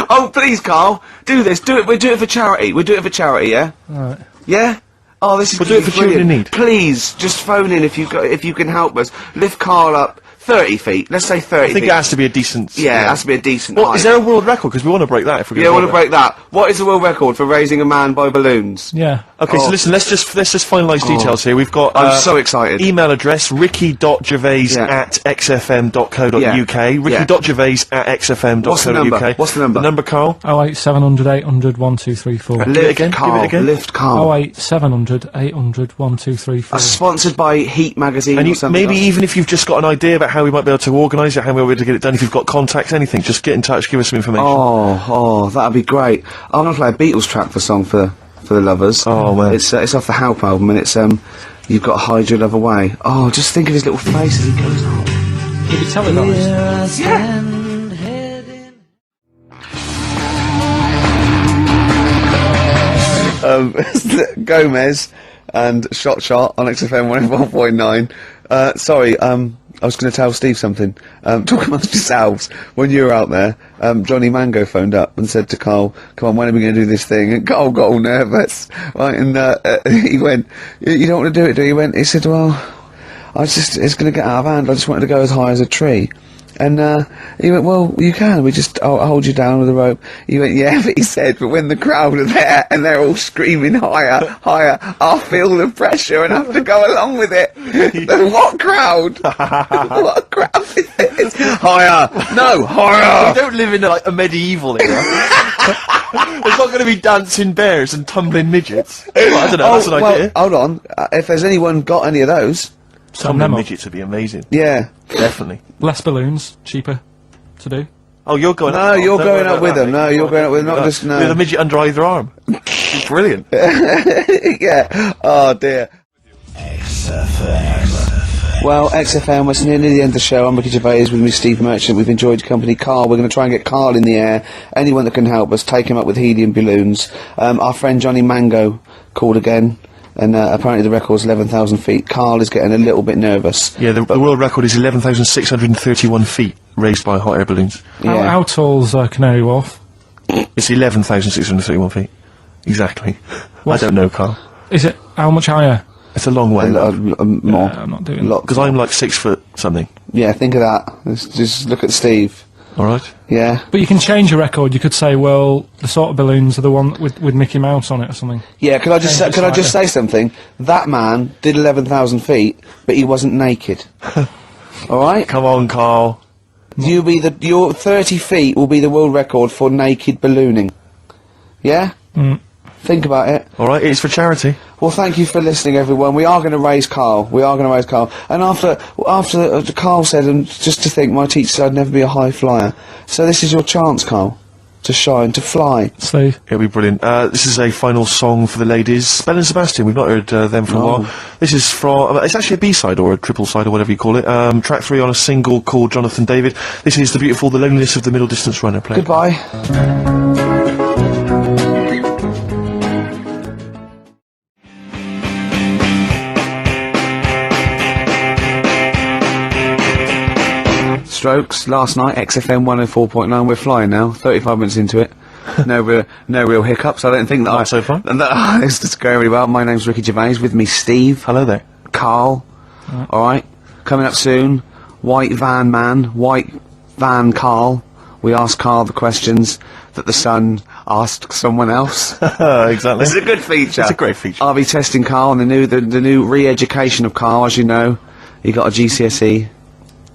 Oh, please, Carl, do this. Do it. We'll do it for charity. We'll do it for charity, yeah? Alright. Yeah? Oh, this is We'll do it for children in brilliant. need. Please, just phone in if you can help us. Lift Carl up 30 feet. Let's say 30 I think feet. it has to be a decent. Yeah, it has to be a decent What, height. is there a world record? Because we want to break that if we're Yeah, I going want to break that. What is the world record for raising a man by balloons? Yeah. Okay, Oh. so listen, let's just finalise details here. We've got I'm so excited. email address ricky.gervais Yeah. at xfm.co.uk. Yeah. Ricky.gervais at xfm.co.uk. What's the number? What's the number? The number, Karl? 08 700 800 1234. Give it Lift again, give it Carl. again. Lift Carl. 08 700 800 1234. Sponsored by Heat Magazine And or you, something. maybe even if you've just got an idea about how we might be able to organise it, how we might be able to get it done, if you've got contacts, anything, just get in touch, give us some information. Oh, that'd be great. I'm gonna play a Beatles track for song for the lovers. Oh, man. It's off the Help album, and it's You've Got to Hide Your Love Away. Oh, just think of his little face as he goes on. You'll be televised. Gomez and Shot on XFM 101.9. Sorry, I was going to tell Steve something. Talk amongst yourselves. When you were out there, Johnny Mango phoned up and said to Carl, "Come on, when are we going to do this thing?" And Carl got all nervous, right? And he went, "You don't want to do it, do you?" He said, "Well, it's going to get out of hand. I just wanted to go as high as a tree." And he went, "Well, you can. I'll hold you down with a rope." He went, "Yeah," but he said, "But when the crowd are there and they're all screaming higher, higher, I'll feel the pressure and have to go along with it." What crowd? What crowd is this? Higher! No, higher! We don't live in like a medieval era. It's not going to be dancing bears and tumbling midgets. Well, I don't know, that's an idea. Hold on. If there's anyone got any of those, Tumbling midgets would be amazing. yeah. Definitely. Less balloons, cheaper to do. Oh, you're going No, up. you're Don't going worry up with about them. that, No, mate. you're going up with them, not just, no. With a midget under either arm. Brilliant. Yeah. Oh dear. Well, XFM, we're nearly the end of the show. I'm Ricky Gervais with me, Steve Merchant. We've enjoyed your company. Carl, we're going to try and get Carl in the air. Anyone that can help us, take him up with helium balloons. Our friend Johnny Mango called again, and apparently the record's 11,000 feet. Carl is getting a little bit nervous. Yeah, the world record is 11,631 feet raised by hot air balloons. Yeah. How tall's Canary Wharf? It's 11,631 feet. Exactly. I don't know, Carl. Is it, how much higher? It's a long way. More. I'm not doing that. Because I'm like 6 foot something. Yeah, think of that. Just look at Steve. Alright? Yeah. But you can change a record. You could say, well, the sort of balloons are the one with Mickey Mouse on it or something. Yeah, could I just Change it could I just slightly. say something? That man did 11,000 feet, but he wasn't naked. Alright? Come on, Carl. Your 30 feet will be the world record for naked ballooning. Yeah? Think about it. Alright, it's for charity. Well, thank you for listening, everyone. We are going to raise Carl. And after Carl said, and just to think, my teacher said I'd never be a high flyer. So this is your chance, Carl, to shine, to fly. Steve. It'll be brilliant. This is a final song for the ladies. Belle and Sebastian, we've not heard them for a while. This is from, it's actually a B-side or a triple side or whatever you call it. Track 3 on a single called Jonathan David. This is The Beautiful, The Loneliness of the Middle Distance Runner. Play. Goodbye. Strokes, last night, XFM 104.9, we're flying now, 35 minutes into it. No real hiccups, I don't think that So far. it's just going really well. My name's Ricky Gervais, with me Steve. Hello there. Carl. Alright, coming up soon, White Van Man, White Van Carl. We ask Carl the questions that the Sun asked someone else. Exactly. This is a good feature. It's a great feature. I'll be testing Carl on the new re-education of Carl, as you know. He got a GCSE.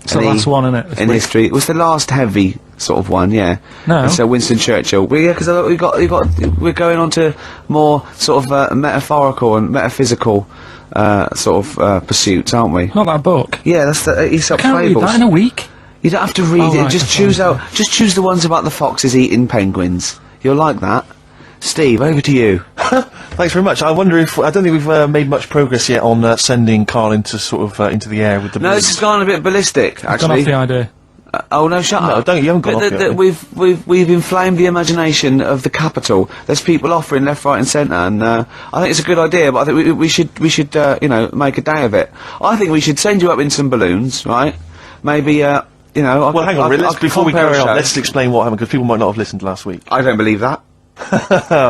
It's the last one, isn't it? In history. It was the last heavy sort of one, yeah. No. And so Winston Churchill. Well, yeah, because we're going on to more sort of metaphorical and metaphysical pursuits, aren't we? Not that book. Yeah, that's the Aesop Can't read fables. that in a week. You don't have to read Oh, it. right, Just that's choose fine. Just choose the ones about the foxes eating penguins. You'll like that. Steve, over to you. Thanks very much. I wonder if, I don't think we've made much progress yet on sending Carl into into the air with the No, this has gone a bit ballistic, Gone actually. off the idea. Oh no, shut No, up! don't- you haven't gone But off the idea. we've inflamed the imagination of the capital. There's people offering left, right, and centre, and I think it's a good idea. But I think we should make a day of it. I think we should send you up in some balloons, right? Maybe Well, hang on, before we carry on, let's explain what happened, because people might not have listened last week. I don't believe that.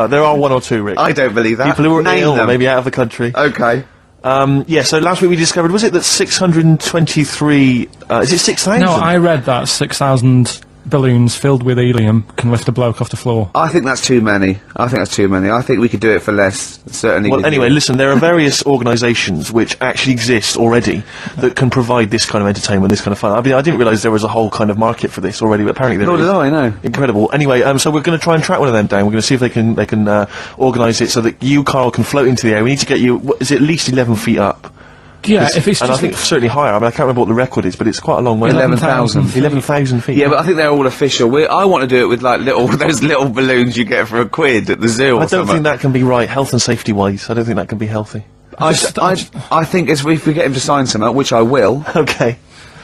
There are one or two, Rick. I don't believe that. People who were Name ill, or them. maybe out of the country. Okay. Yeah, so last week we discovered, was it that 623, is it 6,000? No, I read that 6,000 balloons filled with helium can lift a bloke off the floor. I think that's too many. I think we could do it for less. Certainly. Well, anyway, listen, there are various organisations which actually exist already that can provide this kind of entertainment, this kind of fun. I mean, I didn't realise there was a whole kind of market for this already, but apparently there Nor is. did I, no. Incredible. Anyway, so we're going to try and track one of them down. We're going to see if they can organise it so that you, Carl, can float into the air. We need to get you, is it at least 11 feet up? Yeah, if it's And I just... think certainly higher. I mean, I can't remember what the record is, but it's quite a long way. 11,000. 11,000 feet. Yeah, but I think they're all official. I want to do it with like those little balloons you get for £1 at the zoo. Or I don't something. think that can be right, health and safety wise. I don't think that can be healthy. I think if we get him to sign something, which I will, Okay.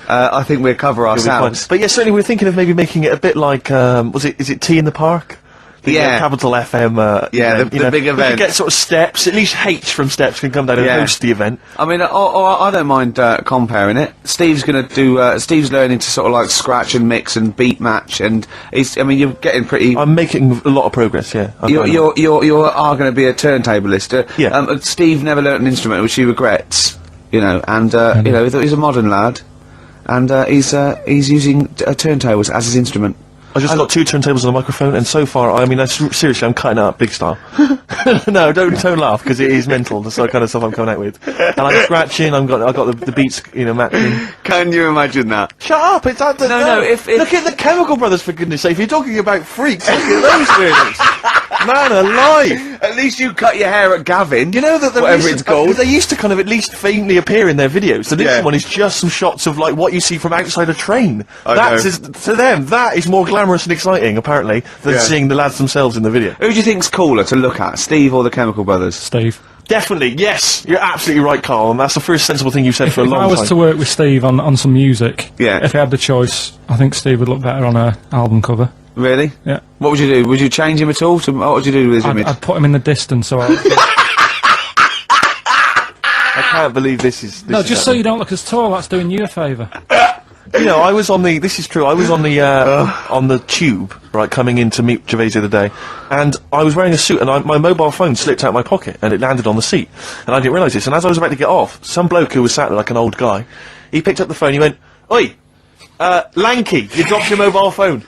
I think we'll cover It'll be fun. ourselves. But yeah, certainly we're thinking of maybe making it a bit like, is it Tea in the Park? The Yeah. Capital FM, Yeah, event, the you know. big We could event. get sort of Steps, at least H from Steps can come down and Yeah. host the event. I mean, I don't mind comparing it. Steve's going to do. Steve's learning to sort of like scratch and mix and beat match, and you're getting pretty. I'm making a lot of progress, yeah. I'm You going on. you are going to be a turntablist. Yeah. Steve never learnt an instrument, which he regrets. And he's a modern lad, and he's using turntables as his instrument. I just got 2 turntables and a microphone, and so far, I mean, seriously, I'm cutting it up big style. No, don't laugh, because it is mental, the sort of kind of stuff I'm coming out with. And I'm scratching, I've got the beats, you know, matching. Can you imagine that? Shut up, it's that. No, if look at the Chemical Brothers, for goodness sake. If you're talking about freaks, look at those lyrics. Man alive! At least you cut your hair at Gavin. You know that whatever it's called. They used to kind of at least faintly appear in their videos. The next Yeah. one is just some shots of like what you see from outside a train. I That's know. to them that is more glamorous and exciting apparently than Yeah. seeing the lads themselves in the video. Who do you think's cooler to look at, Steve or the Chemical Brothers? Steve. Definitely, yes, you're absolutely right, Carl, and that's the first sensible thing you've said for a If long I was time. to work with Steve on some music, Yeah. if I had the choice, I think Steve would look better on a album cover. Really? Yeah. What would you do? Would you change him at all? What would you do with his image? I'd put him in the distance, so I can't believe this is. no, just so you don't look as tall. That's doing you a favour. You know, I was on the. This is true. I was on the tube, right, coming in to meet Gervais the other day, and I was wearing a suit, and my mobile phone slipped out my pocket, and it landed on the seat, and I didn't realise this. And as I was about to get off, some bloke who was sat there like an old guy, he picked up the phone. He went, "Oi, lanky, you dropped your mobile phone."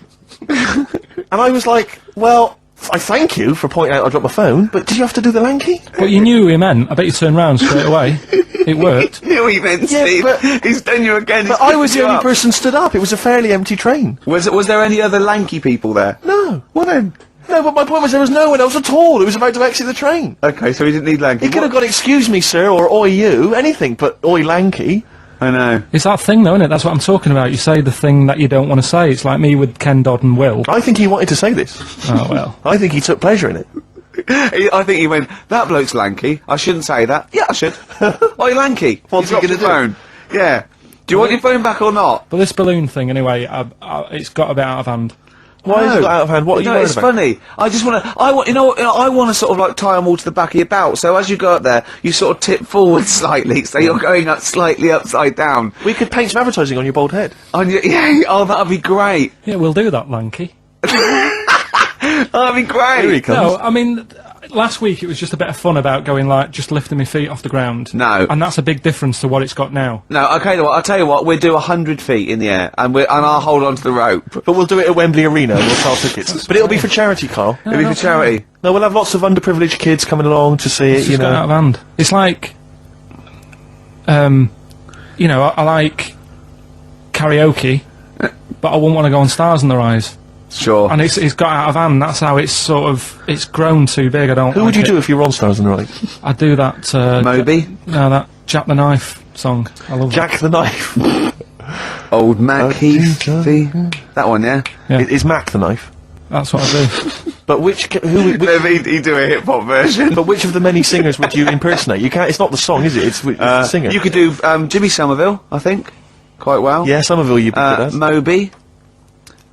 And I was like, "Well, I thank you for pointing out I dropped my phone, but did you have to do the lanky?" But you knew who he meant. I bet you turned round straight away. It worked. You know what he meant, Yeah, Steve? but- He's done you again. But I was the only person stood up. It was a fairly empty train. Was there any other lanky people there? No. Well then. No, but my point was there was no one else at all. It was about to exit the train. Okay, so he didn't need lanky. He could have got "excuse me, sir," or "oi you," anything, but "oi lanky." I know. It's that thing, though, isn't it? That's what I'm talking about. You say the thing that you don't want to say. It's like me with Ken Dodd and Will. I think he wanted to say this. Oh, well. I think he took pleasure in it. I think he went, that bloke's lanky. I shouldn't say that. Yeah, I should. Oi, lanky. What's You he dropped gonna your do? phone. Yeah. Do you want your phone back or not? But this balloon thing, anyway, it's got a bit out of hand. Why is it No. out of hand? What are you No, worried it's about? funny. I just want to. I want to sort of like tie them all to the back of your belt. So as you go up there, you sort of tip forward slightly, so you're going up slightly upside down. We could paint some advertising on your bald head. Yeah. Oh, that'd be great. Yeah, we'll do that, Lanky. That'd be great. Here he comes. No, I mean, last week it was just a bit of fun about going, like, just lifting my feet off the ground. No. And that's a big difference to what it's got now. No, okay. Well, I'll tell you what. We'll do 100 feet in the air, and I'll hold on to the rope. But we'll do it at Wembley Arena and we'll sell tickets. But it'll be for charity, Carl. It'll be for charity. No, we'll have lots of underprivileged kids coming along to see it, It's you just got out know. of hand. It's like, you know, I like karaoke, but I wouldn't want to go on Stars in Their Eyes. Sure. And it's got out of hand. That's how it's grown too big. I don't. Who would you do if you were on Stars in the Right? I do that. Moby. No, that Jack the Knife song. I love Jack the Knife. Old Mac Heath. That one, yeah. Yeah. Is Mac the Knife? That's what I do. But which He'd do a hip hop version. but which of the many singers would you impersonate? You can't. It's not the song, is it? It's the singer. You could do Jimmy Somerville, I think, quite well. Yeah, Somerville you picked it as. Moby.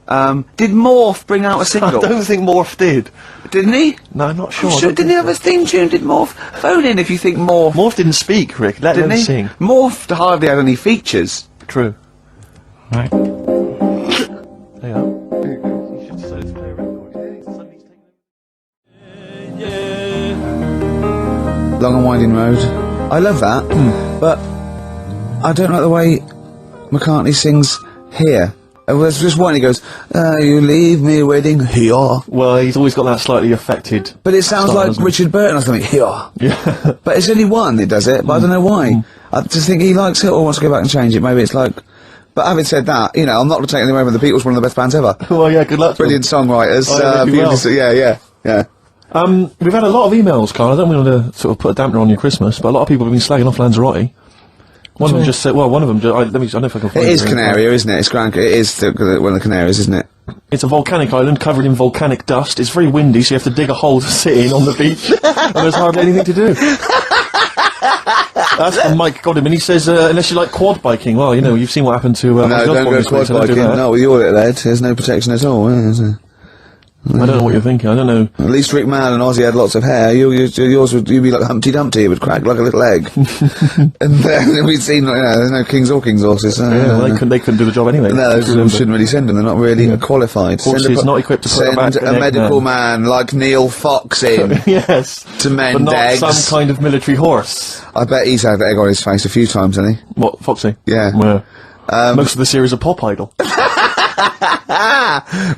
Did Morph bring out a I single? don't think Morph did. Didn't he? No, I'm not sure. I Sure, don't didn't he think have a theme tune? Did Morph? Phone in if you think Morph. Morph didn't speak, Rick. Let Didn't him he? sing. Morph hardly had any features. True. Right. There you are. Long and Winding Road. I love that, but I don't like the way McCartney sings here. There's just one, he goes, you leave me waiting here. Well, he's always got that slightly affected. But it sounds style, like doesn't it? Richard Burton or something, here. Yeah. But it's only one that does it, but I don't know why. I just think he likes it or wants to go back and change it. Maybe it's like... But having said that, you know, I'm not taking anything away from the Beatles, one of the best bands ever. Well, yeah. Good luck. to Brilliant songwriters. Oh, yeah, they do well. beautiful- yeah. We've had a lot of emails, Carl. I don't want to sort of put a dampener on your Christmas, but a lot of people have been slagging off Lanzarote. One of them just said, well, one of them, I don't know if I can find It is it. Canaria, isn't it? It's Gran. It is one of the Canaries, isn't it? It's a volcanic island covered in volcanic dust. It's very windy, so you have to dig a hole to sit in on the beach, and there's hardly anything to do. That's when Mike got him, and he says, unless you like quad biking, well, you know, you've seen what happened to... No, Ozzy don't Osbourne go this week, quad so don't do biking. that. Not with your little head. There's no protection at all. Is there? I don't know what you're thinking, I don't know. At least Rick Mann and Ozzy had lots of hair. Yours would you'd be like Humpty Dumpty. It would crack like a little egg. And then we've seen, you know, there's no kings or king's horses. So, Yeah, well, they couldn't do the job anyway. No, we shouldn't really send them. They're not really qualified. Horses not equipped to put send back an a egg medical man. man like Neil Fox in Yes. to mend But not eggs. some kind of military horse. I bet he's had egg on his face a few times, hasn't he? What, Foxy? Yeah. Well, most of the series are Pop Idol.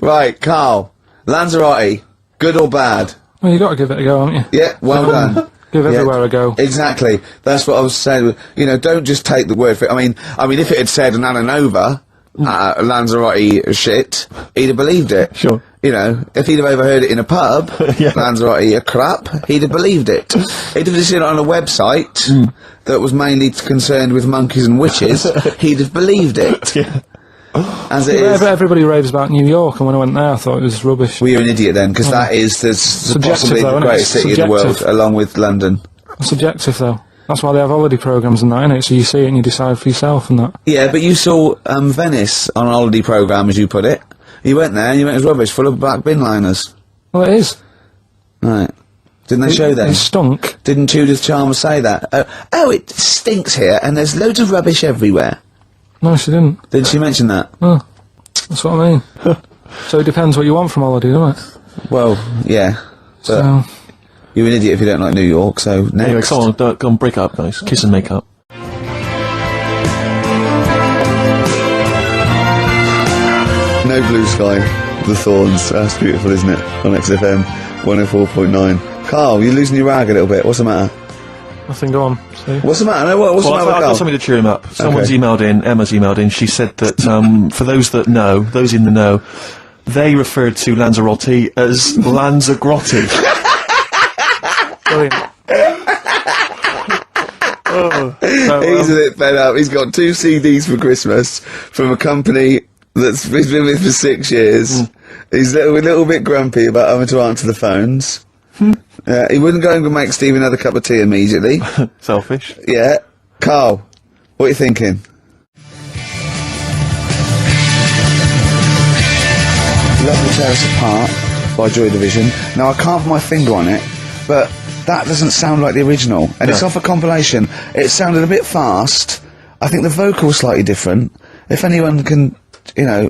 Right, Carl. Lanzarote, good or bad? Well, you got to give it a go, haven't you? Yeah, well done. Give everywhere a go. Exactly. That's what I was saying. You know, don't just take the word for it. I mean, if it had said an Ananova, Lanzarote shit, he'd have believed it. Sure. You know, if he'd have overheard it in a pub, Lanzarote a crap, he'd have believed it. He'd have seen it on a website that was mainly concerned with monkeys and witches, he'd have believed it. Yeah. As it is. Everybody raves about New York, and when I went there, I thought it was rubbish. Well, you're an idiot then, because that is possibly though, the isn't it? greatest city in the world, along with London. Subjective, though. That's why they have holiday programmes and that, innit? So you see it and you decide for yourself and that. Yeah, but you saw Venice on a holiday programme, as you put it. You went there and you went, it was rubbish, full of black bin liners. Well, it is. Right. Didn't they show that? It stunk. Didn't Judith Chalmers say that? Oh, it stinks here and there's loads of rubbish everywhere. No, she didn't. Did she mention that? Oh, that's what I mean. So it depends what you want from holiday, doesn't it? Well, yeah. But So, you're an idiot if you don't like New York, so next. Anyway, go on, break up, guys. Kiss and make up. No Blue Sky, The Thorns. That's beautiful, isn't it? On XFM 104.9. Carl, you're losing your rag a little bit. What's the matter? nothing, go on. See? What's the matter? No, what's the Well, matter with I've got Carl? something to cheer him up. Someone's Okay. emailed in, Emma's emailed in, she said that, for those that know, those in the know, they referred to Lanzarote as Lanzagrotte. Brilliant. He's a bit fed up. He's got 2 CDs for Christmas from a company that's he's been with for 6 years. He's a little bit grumpy about having to answer the phones. He wouldn't go and make Steve another cup of tea immediately. Selfish. Yeah. Carl, what are you thinking? Love to Tear Us Apart by Joy Division. Now, I can't put my finger on it, but that doesn't sound like the original. And it's No. off a compilation. It sounded a bit fast. I think the vocal's slightly different. If anyone can, you know,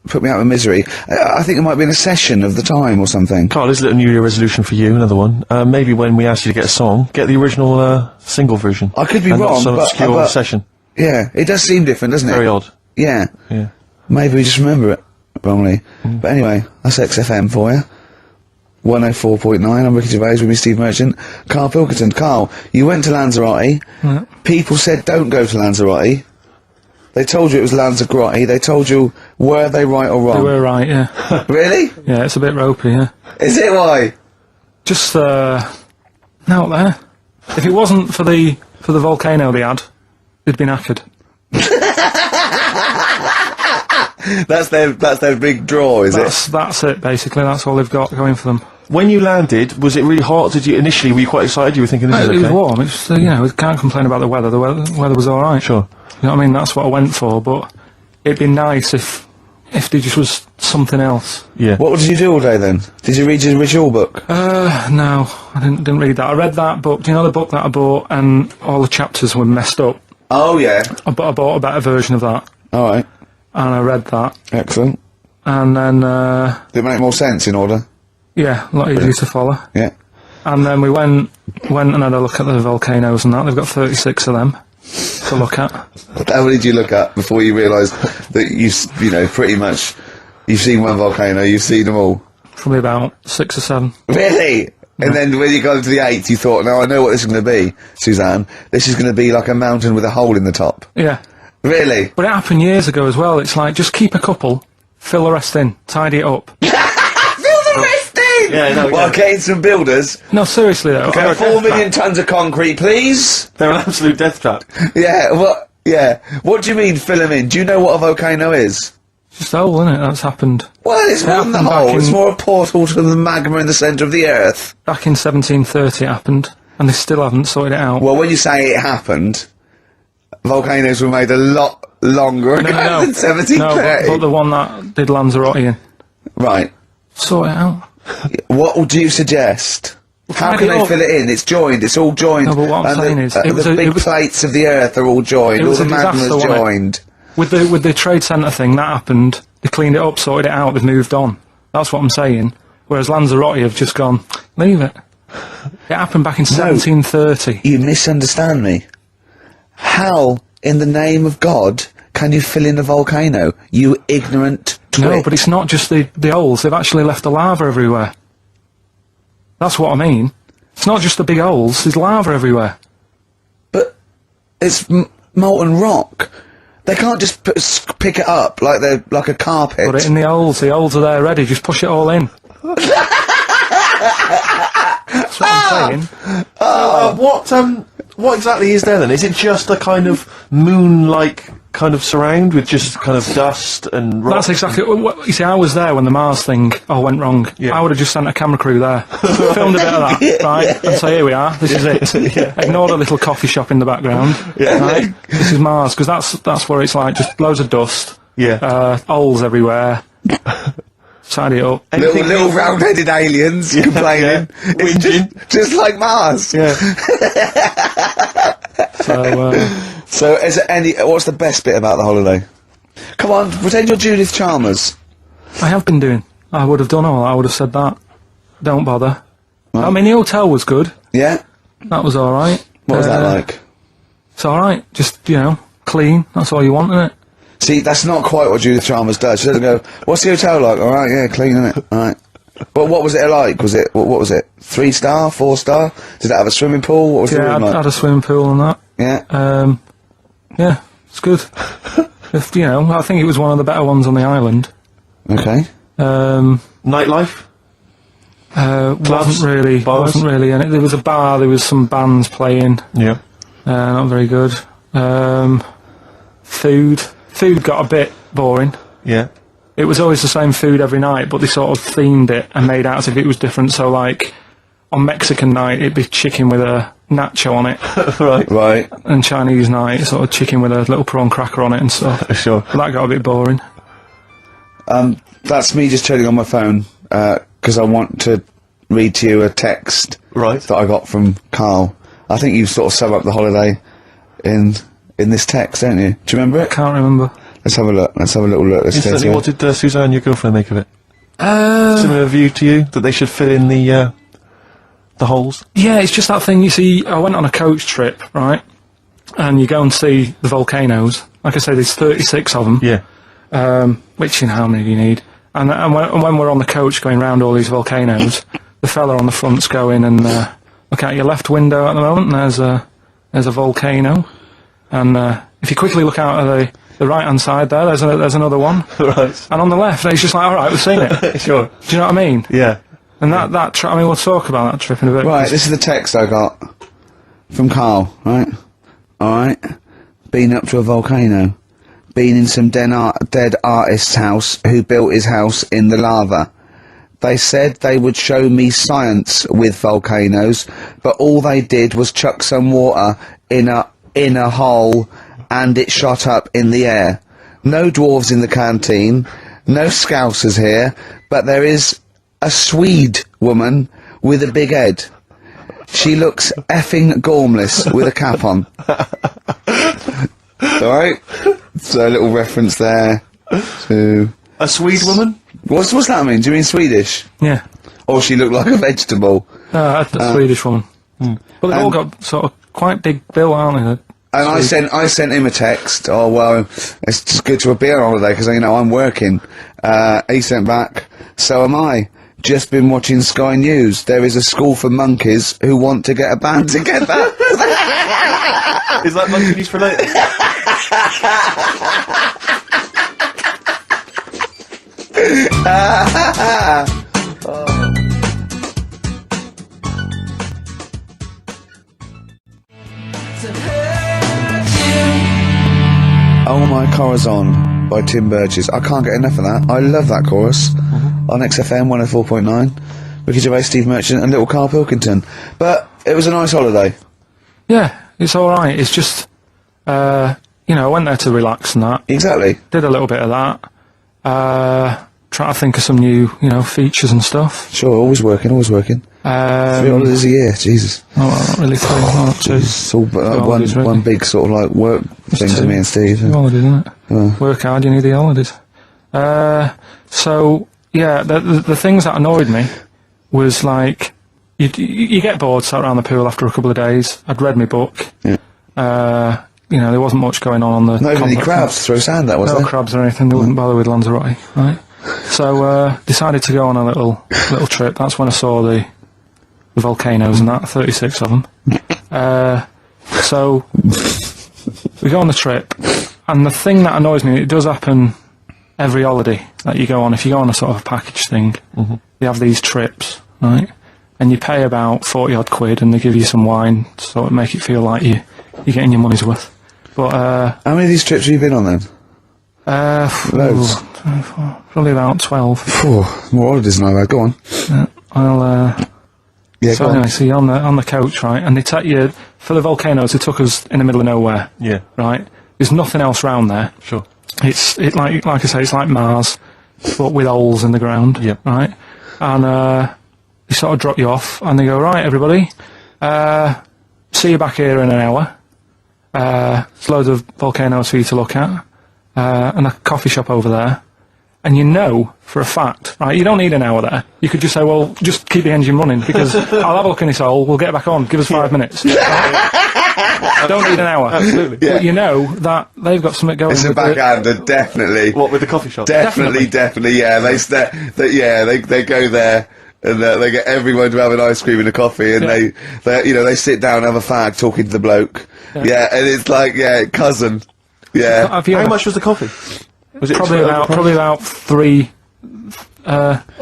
put me out of misery, I think it might be in a session of the time or something. Carl, here's a little New Year resolution for you, another one. Maybe when we ask you to get a song, get the original single version. I could be and wrong, not some but- obscure but- session. Yeah, it does seem different, doesn't it? Very odd. Yeah. Yeah. Maybe we just remember it wrongly. But anyway, that's XFM for you. 104.9, I'm Ricky Gervais with me, Steve Merchant. Karl Pilkington. Carl, you went to Lanzarote. Yeah. People said don't go to Lanzarote. They told you it was Lanzarote. They told you, were they right or They wrong? were right, yeah. Really? Yeah, it's a bit ropey, yeah. Is it why? Just, out there. If it wasn't for the volcano they had, they'd been knackered. That's their big draw, is it? That's it, basically. That's all they've got going for them. When you landed, was it really hot? Were you quite excited? You were thinking this is It okay? was warm. It's, you know, we can't complain about the weather. The weather was alright. Sure. You know what I mean? That's what I went for, but it'd be nice if there just was something else. Yeah. What did you do all day then? Did you read your ritual book? No, I didn't read that. I read that book. Do you know the book that I bought and all the chapters were messed up? Oh, yeah. I bought a better version of that, Alright. and I read that, Excellent. and then, Did it make more sense in order? yeah, a lot easier to follow. Yeah. And then we went and had a look at the volcanoes and that. They've got 36 of them to look at. How many did you look at before you realised that you know, pretty much, you've seen one volcano, you've seen them all? Probably about 6 or 7. Really? And then when you got to the 8th, you thought, now I know what this is going to be, Suzanne. This is going to be like a mountain with a hole in the top. Yeah. Really? But it happened years ago as well. It's like, just keep a couple, fill the rest in, tidy it up. Fill the rest in! Yeah, no, Well, yeah. getting some builders. No, seriously though. Okay, 4 million tons of concrete, please. They're an absolute death trap. Yeah, what? Yeah. What do you mean, fill them in? Do you know what a volcano is? Just a hole, isn't it? That's happened. Well, it's more than the happened back hole. It's in- more a portal to the magma in the centre of the earth. Back in 1730 it happened, and they still haven't sorted it out. Well, when you say it happened, volcanoes were made a lot longer ago no. than 1730. No, but the one that did Lanzarote in. Right. Sort it out. What would you suggest? How tidy can it they up. fill it in? It's joined. It's all joined. No, but what I'm And saying the, is, it was the a- big it was- plates of the earth are all joined. It All was the a disaster, magma's wasn't it? joined. With the trade centre thing, that happened. They cleaned it up, sorted it out, they've moved on. That's what I'm saying. Whereas Lanzarote have just gone, leave it. It happened back in 1730. You misunderstand me. How, in the name of God, can you fill in a volcano? You ignorant twit. No, but it's not just the holes. They've actually left the lava everywhere. That's what I mean. It's not just the big holes. There's lava everywhere. But it's molten rock. They can't just pick it up like they're like a carpet. Put it in the holes. The holes are there ready. Just push it all in. That's what I'm saying. What exactly is there then? Is it just a kind of moon-like kind of surround with just kind of dust and rock? That's exactly what, you see, I was there when the Mars thing went wrong. Yeah. I would have just sent a camera crew there, filmed a bit of that, right, and say, here we are, this is it. Ignore the little coffee shop in the background, right? This is Mars, because that's where it's like, just loads of dust, holes everywhere, tidy it up. Little round-headed aliens complaining. Whinging. Just like Mars. Yeah. So, is there what's the best bit about the holiday? Come on, pretend you're Judith Chalmers. I have been doing. I would have done all. I would have said that. Don't bother. Right. I mean, the hotel was good. Yeah? That was alright. What was that like? It's alright. Just, clean. That's all you want, isn't it? See, that's not quite what Judith Chalmers does. She doesn't go, what's the hotel like? Alright, yeah, clean, innit? Alright. But what was it like? Was it, what was it? 3-star? 4-star? Did it have a swimming pool? What was the room like? Had a swimming pool and that. Yeah? Yeah, it's good. I think it was one of the better ones on the island. Okay. Nightlife? Wasn't really, bars? wasn't really in it. There was a bar, there was some bands playing. Yeah. Not very good. Food got a bit boring. Yeah. It was always the same food every night, but they sort of themed it and made out as if it was different. So, like, on Mexican night, it'd be chicken with a nacho on it. Right. And Chinese night, sort of chicken with a little prawn cracker on it and stuff. Sure. But that got a bit boring. That's me just turning on my phone, because I want to read to you a text that I got from Karl. I think you sort of sum up the holiday in this text, don't you? Do you remember it? Can't remember. Let's have a look. Let's have a little look. Instantly, what did Suzanne, your girlfriend, make of it? Similar view to you, that they should fill in the holes? Yeah, it's just that thing, you see, I went on a coach trip, right? And you go and see the volcanoes. Like I say, there's 36 of them. Yeah. Which, how many do you need? And when we're on the coach going round all these volcanoes, the fella on the front's going and look out your left window at the moment, and there's a volcano. And if you quickly look out at the right-hand side there's another one. Right. And on the left, it's just like, all right, we've seen it. Sure. Do you know what I mean? Yeah. And that trip, I mean, we'll talk about that trip in a bit. Right, this is the text I got from Karl, right? Alright. Been up to a volcano. Been in some dead artist's house who built his house in the lava. They said they would show me science with volcanoes, but all they did was chuck some water in a hole and it shot up in the air. No dwarves in the canteen, no scousers here, but there is a Swede woman with a big head. She looks effing gormless with a cap on. Alright? So a little reference there to... A Swede woman? What's that mean? Do you mean Swedish? Yeah. Or she looked like a vegetable? A Swedish woman. But they've all got sort of quite big bill, aren't they? And I sent him a text. Oh well, it's just good to be on holiday because I'm working. He sent back. So am I. Just been watching Sky News. There is a school for monkeys who want to get a band together. Is that monkey news related? Oh My Corazon by Tim Burgess. I can't get enough of that. I love that chorus. On XFM 104.9. Ricky Gervais, Steve Merchant and little Karl Pilkington. But it was a nice holiday. Yeah, it's alright. It's just, I went there to relax and that. Exactly. Did a little bit of that. Try to think of some new, features and stuff. Sure, always working. 3 holidays a year, Jesus. Not really 3, not 2. It's all holidays, really. one big sort of like work thing to me and Steve. Holidays, isn't it? Work hard, you need the holidays. So, yeah, the things that annoyed me was like, you get bored, sat around the pool after a couple of days. I'd read my book. Yeah. there wasn't much going on the. Not even any convent crabs to throw sand at, was No there? crabs or anything. They wouldn't bother with Lanzarote, right? So decided to go on a little trip. That's when I saw the volcanoes and that, 36 of them. So we go on the trip, and the thing that annoys me, it does happen every holiday that you go on. If you go on a sort of a package thing, they have these trips, right? And you pay about 40 odd quid, and they give you some wine to sort of make it feel like you're getting your money's worth. But How many of these trips have you been on then? Loads. Probably about 12. More holidays than I've had. Go on. Yeah, So go anyway, on. so you're on the coach, right? And they take you for the volcanoes. They took us in the middle of nowhere. Yeah. Right. There's nothing else round there. Sure. It's like I say, it's like Mars, but with holes in the ground. Yeah. Right. And they sort of drop you off, and they go, right, everybody, see you back here in an hour. There's loads of volcanoes for you to look at, and a coffee shop over there. And you know for a fact, right, you don't need an hour there. You could just say, well, just keep the engine running, because I'll have a look in this hole, we'll get back on, give us 5 minutes. Don't need an hour. Absolutely. But you know that they've got something going It's a with backhander, definitely. What, with the coffee shop? Definitely, yeah. They go there and they get everyone to have an ice cream and a coffee, and they they sit down, have a fag, talking to the bloke. Yeah, and it's like cousin. Yeah. Have you How ever- much was the coffee? Was it Probably about €3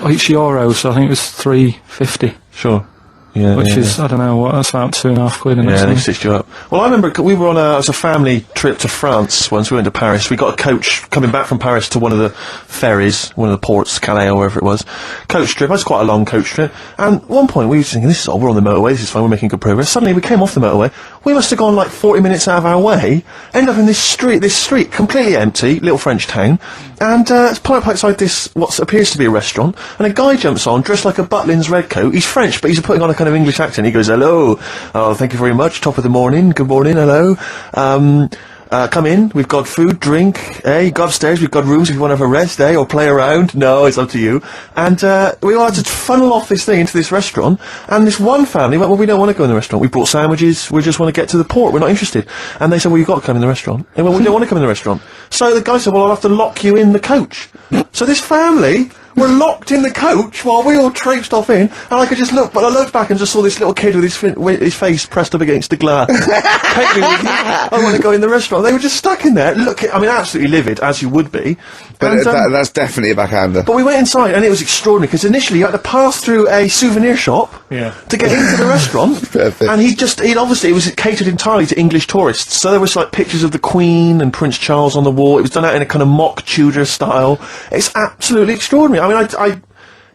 each euro, so I think it was $3.50, Sure. Yeah. which yeah, is I don't know what, that's about £2.50. Yeah, they stitched you up. Well, I remember we were on it was a family trip to France once. We went to Paris. We got a coach coming back from Paris to one of the ferries, one of the ports, Calais or wherever it was. Coach trip. It was quite a long coach trip. And at one point we were thinking, this is we're on the motorway. This is fine. We're making good progress. Suddenly we came off the motorway. We must have gone like 40 minutes out of our way. Ended up in this street completely empty, little French town. And it's pulled up outside this what appears to be a restaurant. And a guy jumps on, dressed like a Butlins red coat. He's French, but he's putting on a kind of English accent. He goes, hello, oh, thank you very much, top of the morning, good morning, hello, come in, we've got food, drink, go upstairs, we've got rooms if you want to have a rest, or play around, no, it's up to you, and we all had to funnel off this thing into this restaurant, and this one family went, well, we don't want to go in the restaurant, we brought sandwiches, we just want to get to the port, we're not interested, and they said, well, you've got to come in the restaurant, they went, we don't want to come in the restaurant, so the guy said, well, I'll have to lock you in the coach, so this family were locked in the coach while we all traipsed off in, and I could just look, but I looked back and just saw this little kid with his face pressed up against the glass. Take me with you. I want to go in the restaurant. They were just stuck in there, absolutely livid, as you would be. But And, that's definitely a backhander. but we went inside, and it was extraordinary, because initially you had to pass through a souvenir shop to get into the restaurant, Perfect. and it was catered entirely to English tourists, so there was like pictures of the Queen and Prince Charles on the wall. It was done out in a kind of mock Tudor style. It's absolutely extraordinary. I mean,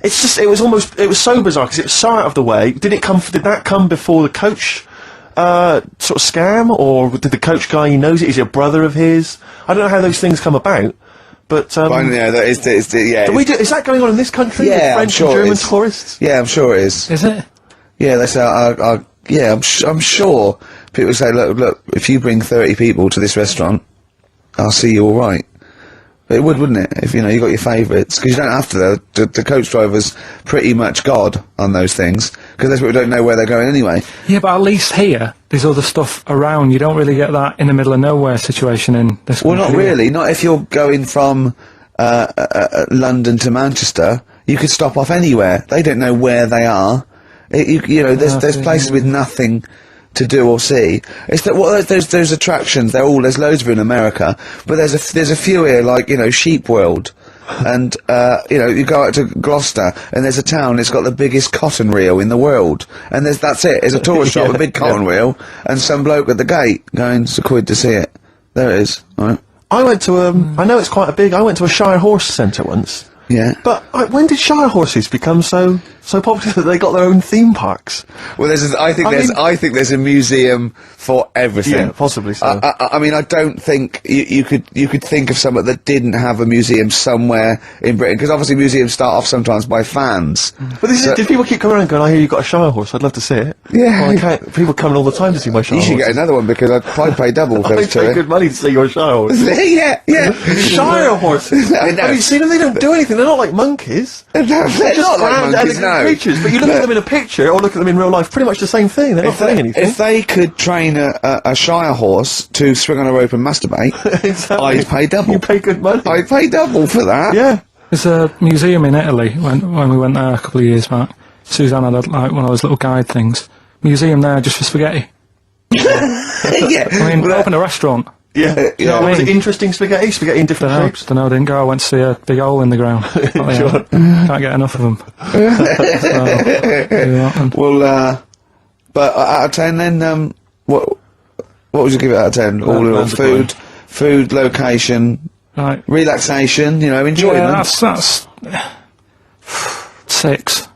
it was so bizarre, because it was so out of the way. Did that come before the coach sort of scam, or did the coach guy, he knows it, is he a brother of his? I don't know how those things come about. But that is is that going on in this country? Yeah, with I'm French sure and it German is. tourists? Yeah, I'm sure it is. Is it? Yeah, they say, I'm sure people say, look, if you bring 30 people to this restaurant, I'll see you all right. But it would, wouldn't it? If, you got your favourites. Because you don't have to, though. The coach driver's pretty much God on those things, because those people don't know where they're going anyway. Yeah, but at least here, there's other stuff around. You don't really get that in the middle of nowhere situation in this Well, not country. really. Not if you're going from London to Manchester. You could stop off anywhere. They don't know where they are. There's places with nothing to do or see. It's that those attractions. There's loads of them in America, but there's a few here, like Sheep World, and you go out to Gloucester, and there's a town. It's got the biggest cotton reel in the world, and that's it. There's a tourist shop, a big cotton reel, and some bloke at the gate going, "It's a quid to see it." There it is. All right. I went to I know it's quite I went to a Shire Horse Centre once. Yeah. But when did Shire horses become so popular that they got their own theme parks? Well, I think there's a museum for everything. Yeah, possibly so. I mean, I don't think you could think of somewhere that didn't have a museum somewhere in Britain, because obviously museums start off sometimes by fans. But did people keep coming around going, I hear you've got a Shire horse, I'd love to see it? Yeah. Well, people coming all the time to see my Shire You should horse. get another one, because I'd probably pay double if I I was pay to good money to see your Shire horse. yeah. Shire horses. I know. Have you seen them? They don't do anything. anything. They're not like monkeys. They're Just not like grand, monkeys, elegant no. creatures. But you look at them in a picture or look at them in real life, pretty much the same thing. They're not doing anything. If they could train a Shire horse to swing on a rope and masturbate, Exactly. I'd pay double. You pay good money. I'd pay double for that. Yeah. There's a museum in Italy when we went there a couple of years back. Suzanne had like one of those little guide things. Museum there just for spaghetti. Yeah. I mean, open a restaurant. Yeah. Yeah. Was it interesting spaghetti? Spaghetti in different shapes? Don't know, didn't go. I went to see a big hole in the ground. Sure. Can't get enough of them. Well, but out of 10 then, what would you give it out of 10? All in all, food, location, Right. relaxation, enjoyment. Yeah, that's 6.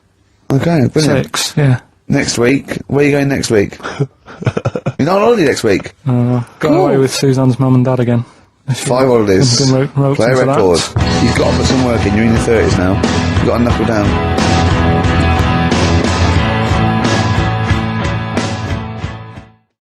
Okay, brilliant. 6, yeah. Next week, where are you going next week? You're not on holiday next week. Got Cool. away with Suzanne's mum and dad again. 5 holidays. Been roped Play a into that. record. You've got to put some work in. You're in your 30s now. You've got to knuckle down.